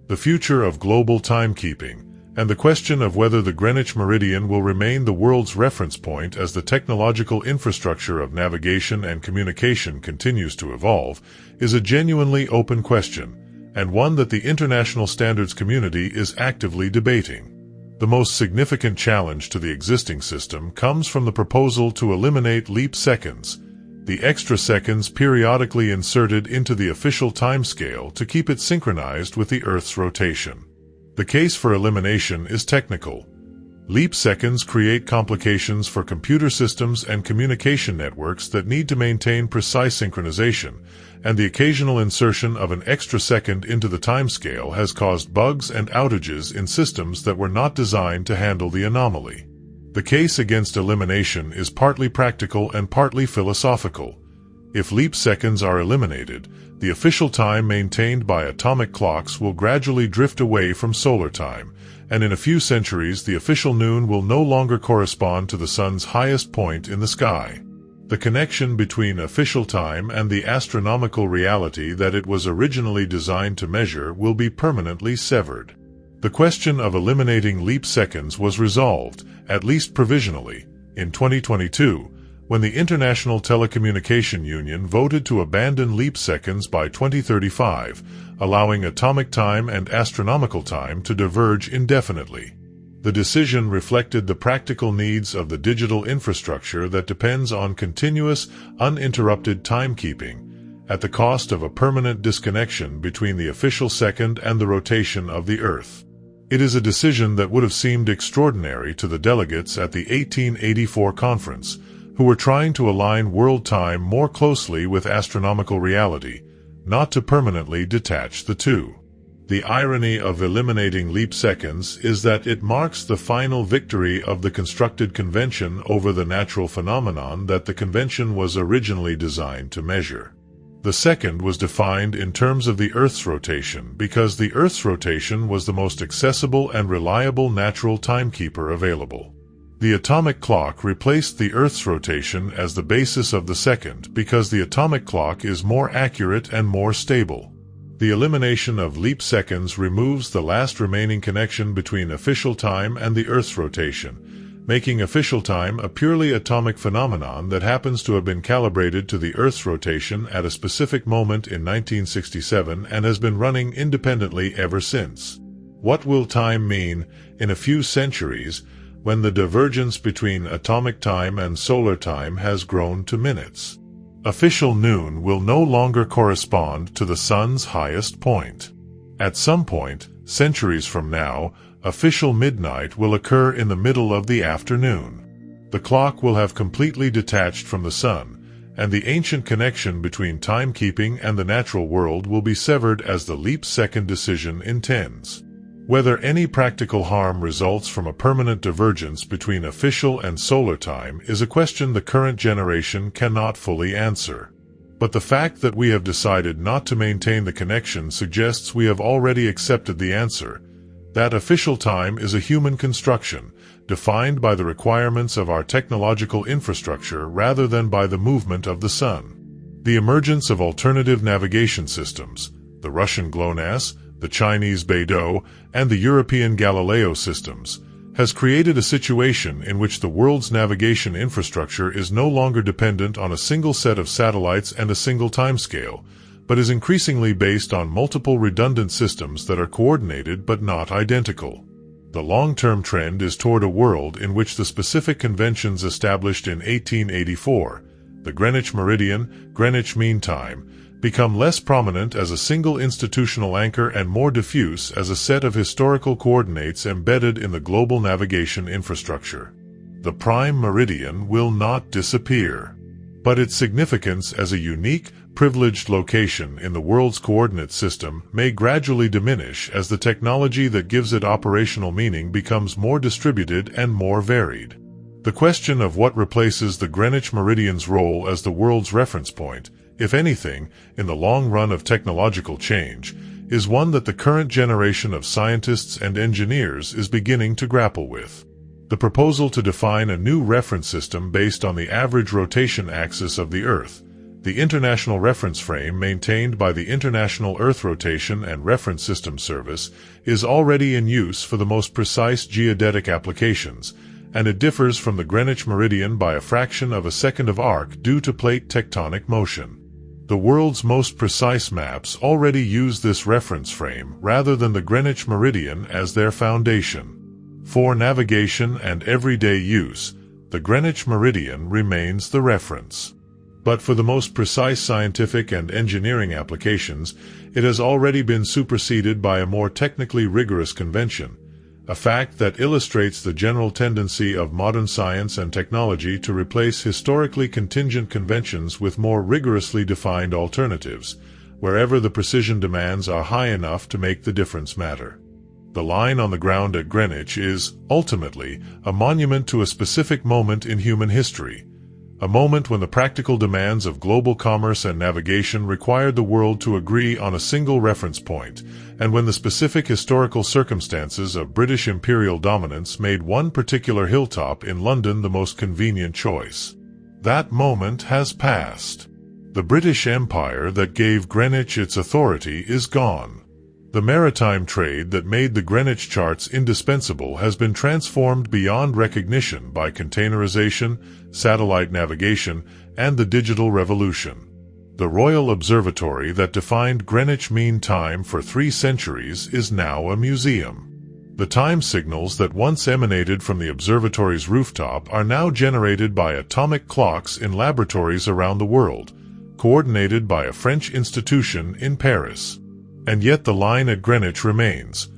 S1: The future of global timekeeping, and the question of whether the Greenwich Meridian will remain the world's reference point as the technological infrastructure of navigation and communication continues to evolve, is a genuinely open question, and one that the international standards community is actively debating. The most significant challenge to the existing system comes from the proposal to eliminate leap seconds, the extra seconds periodically inserted into the official timescale to keep it synchronized with the Earth's rotation. The case for elimination is technical. Leap seconds create complications for computer systems and communication networks that need to maintain precise synchronization, and the occasional insertion of an extra second into the timescale has caused bugs and outages in systems that were not designed to handle the anomaly. The case against elimination is partly practical and partly philosophical. If leap seconds are eliminated, the official time maintained by atomic clocks will gradually drift away from solar time, and in a few centuries the official noon will no longer correspond to the sun's highest point in the sky. The connection between official time and the astronomical reality that it was originally designed to measure will be permanently severed. The question of eliminating leap seconds was resolved, at least provisionally, in 2022, when the International Telecommunication Union voted to abandon leap seconds by 2035, allowing atomic time and astronomical time to diverge indefinitely. The decision reflected the practical needs of the digital infrastructure that depends on continuous, uninterrupted timekeeping, at the cost of a permanent disconnection between the official second and the rotation of the Earth. It is a decision that would have seemed extraordinary to the delegates at the 1884 conference, who were trying to align world time more closely with astronomical reality, not to permanently detach the two. The irony of eliminating leap seconds is that it marks the final victory of the constructed convention over the natural phenomenon that the convention was originally designed to measure. The second was defined in terms of the Earth's rotation because the Earth's rotation was the most accessible and reliable natural timekeeper available. The atomic clock replaced the Earth's rotation as the basis of the second because the atomic clock is more accurate and more stable. The elimination of leap seconds removes the last remaining connection between official time and the Earth's rotation, making official time a purely atomic phenomenon that happens to have been calibrated to the Earth's rotation at a specific moment in 1967 and has been running independently ever since. What will time mean in a few centuries when the divergence between atomic time and solar time has grown to minutes? Official noon will no longer correspond to the sun's highest point. At some point, centuries from now, official midnight will occur in the middle of the afternoon. The clock will have completely detached from the sun, and the ancient connection between timekeeping and the natural world will be severed as the leap-second decision intends. Whether any practical harm results from a permanent divergence between official and solar time is a question the current generation cannot fully answer. But the fact that we have decided not to maintain the connection suggests we have already accepted the answer, that official time is a human construction, defined by the requirements of our technological infrastructure rather than by the movement of the sun. The emergence of alternative navigation systems, the Russian GLONASS, the Chinese Beidou, and the European Galileo systems, has created a situation in which the world's navigation infrastructure is no longer dependent on a single set of satellites and a single timescale, but is increasingly based on multiple redundant systems that are coordinated but not identical. The long-term trend is toward a world in which the specific conventions established in 1884, the Greenwich Meridian, Greenwich Mean Time, become less prominent as a single institutional anchor and more diffuse as a set of historical coordinates embedded in the global navigation infrastructure. The prime meridian will not disappear, but its significance as a unique, privileged location in the world's coordinate system may gradually diminish as the technology that gives it operational meaning becomes more distributed and more varied. The question of what replaces the Greenwich Meridian's role as the world's reference point, if anything, in the long run of technological change, is one that the current generation of scientists and engineers is beginning to grapple with. The proposal to define a new reference system based on the average rotation axis of the Earth, the international reference frame maintained by the International Earth Rotation and Reference System Service, is already in use for the most precise geodetic applications, and it differs from the Greenwich Meridian by a fraction of a second of arc due to plate tectonic motion. The world's most precise maps already use this reference frame rather than the Greenwich Meridian as their foundation. For navigation and everyday use, the Greenwich Meridian remains the reference. But for the most precise scientific and engineering applications, it has already been superseded by a more technically rigorous convention, a fact that illustrates the general tendency of modern science and technology to replace historically contingent conventions with more rigorously defined alternatives, wherever the precision demands are high enough to make the difference matter. The line on the ground at Greenwich is, ultimately, a monument to a specific moment in human history, a moment when the practical demands of global commerce and navigation required the world to agree on a single reference point, and when the specific historical circumstances of British imperial dominance made one particular hilltop in London the most convenient choice. That moment has passed. The British Empire that gave Greenwich its authority is gone. The maritime trade that made the Greenwich charts indispensable has been transformed beyond recognition by containerization, satellite navigation, and the digital revolution. The Royal Observatory that defined Greenwich Mean Time for 3 centuries is now a museum. The time signals that once emanated from the observatory's rooftop are now generated by atomic clocks in laboratories around the world, coordinated by a French institution in Paris. And yet the line at Greenwich remains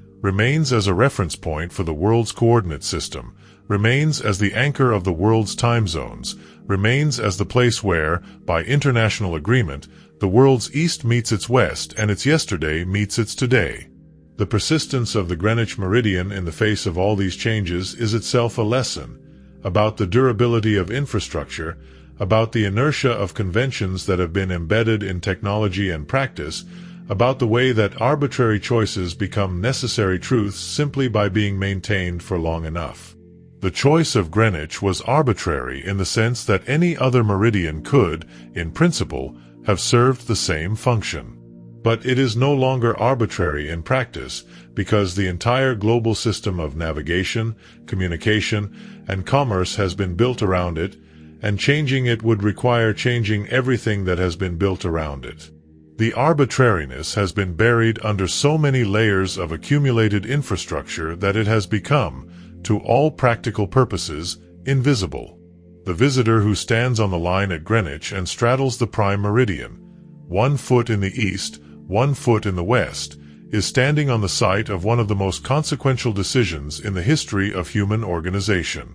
S1: as a reference point for the world's coordinate system, remains as the anchor of the world's time zones, remains as the place where, by international agreement, the world's east meets its west and its yesterday meets its today. The persistence of the Greenwich Meridian in the face of all these changes is itself a lesson about the durability of infrastructure, about the inertia of conventions that have been embedded in technology and practice, about the way that arbitrary choices become necessary truths simply by being maintained for long enough. The choice of Greenwich was arbitrary in the sense that any other meridian could, in principle, have served the same function. But it is no longer arbitrary in practice because the entire global system of navigation, communication, and commerce has been built around it, and changing it would require changing everything that has been built around it. The arbitrariness has been buried under so many layers of accumulated infrastructure that it has become, to all practical purposes, invisible. the visitor who stands on the line at Greenwich and straddles the prime meridian, 1 foot in the east, 1 foot in the west, is standing on the site of one of the most consequential decisions in the history of human organization.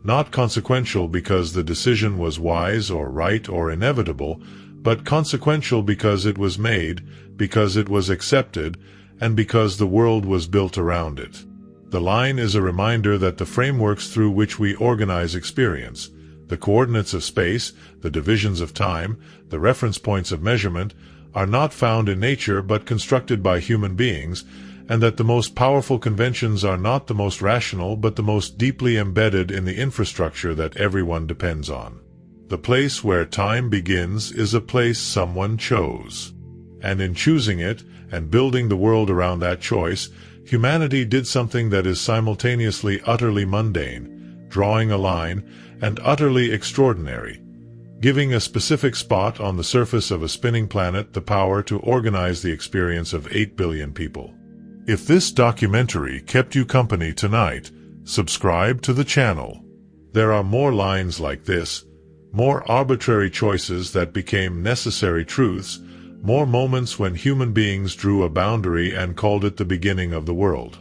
S1: Not consequential because the decision was wise or right or inevitable, but consequential because it was made, because it was accepted, and because the world was built around it. The line is a reminder that the frameworks through which we organize experience, the coordinates of space, the divisions of time, the reference points of measurement, are not found in nature but constructed by human beings, and that the most powerful conventions are not the most rational but the most deeply embedded in the infrastructure that everyone depends on. The place where time begins is a place someone chose. And in choosing it, and building the world around that choice, humanity did something that is simultaneously utterly mundane, drawing a line, and utterly extraordinary, giving a specific spot on the surface of a spinning planet the power to organize the experience of 8 billion people. If this documentary kept you company tonight, subscribe to the channel. There are more lines like this, more arbitrary choices that became necessary truths, more moments when human beings drew a boundary and called it the beginning of the world.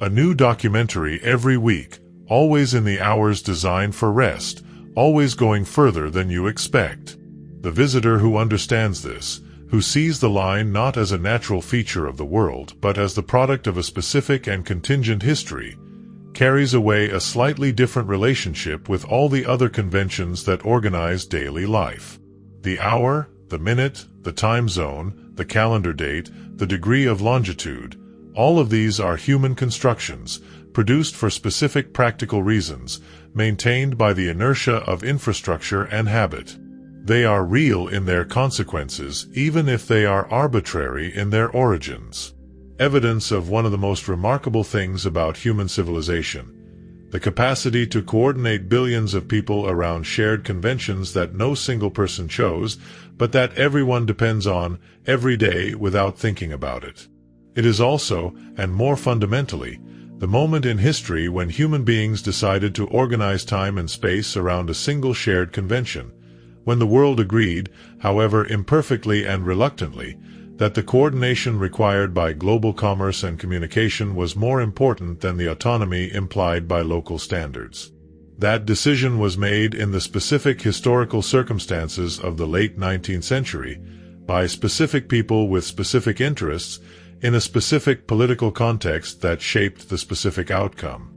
S1: A new documentary every week, always in the hours designed for rest, always going further than you expect. The visitor who understands this, who sees the line not as a natural feature of the world but as the product of a specific and contingent history, carries away a slightly different relationship with all the other conventions that organize daily life. The hour, the minute, the time zone, the calendar date, the degree of longitude, all of these are human constructions, produced for specific practical reasons, maintained by the inertia of infrastructure and habit. They are real in their consequences, even if they are arbitrary in their origins. Evidence of one of the most remarkable things about human civilization, the capacity to coordinate billions of people around shared conventions that no single person chose, but that everyone depends on every day without thinking about it. It is also, and more fundamentally, the moment in history when human beings decided to organize time and space around a single shared convention, when the world agreed, however imperfectly and reluctantly, that the coordination required by global commerce and communication was more important than the autonomy implied by local standards. That decision was made in the specific historical circumstances of the late 19th century, by specific people with specific interests, in a specific political context that shaped the specific outcome.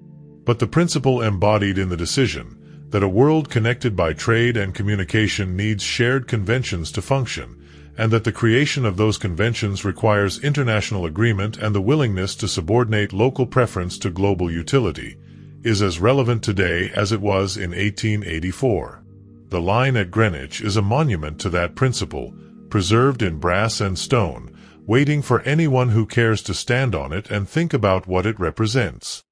S1: But the principle embodied in the decision, that a world connected by trade and communication needs shared conventions to function, and that the creation of those conventions requires international agreement and the willingness to subordinate local preference to global utility, is as relevant today as it was in 1884. The line at Greenwich is a monument to that principle, preserved in brass and stone, waiting for anyone who cares to stand on it and think about what it represents.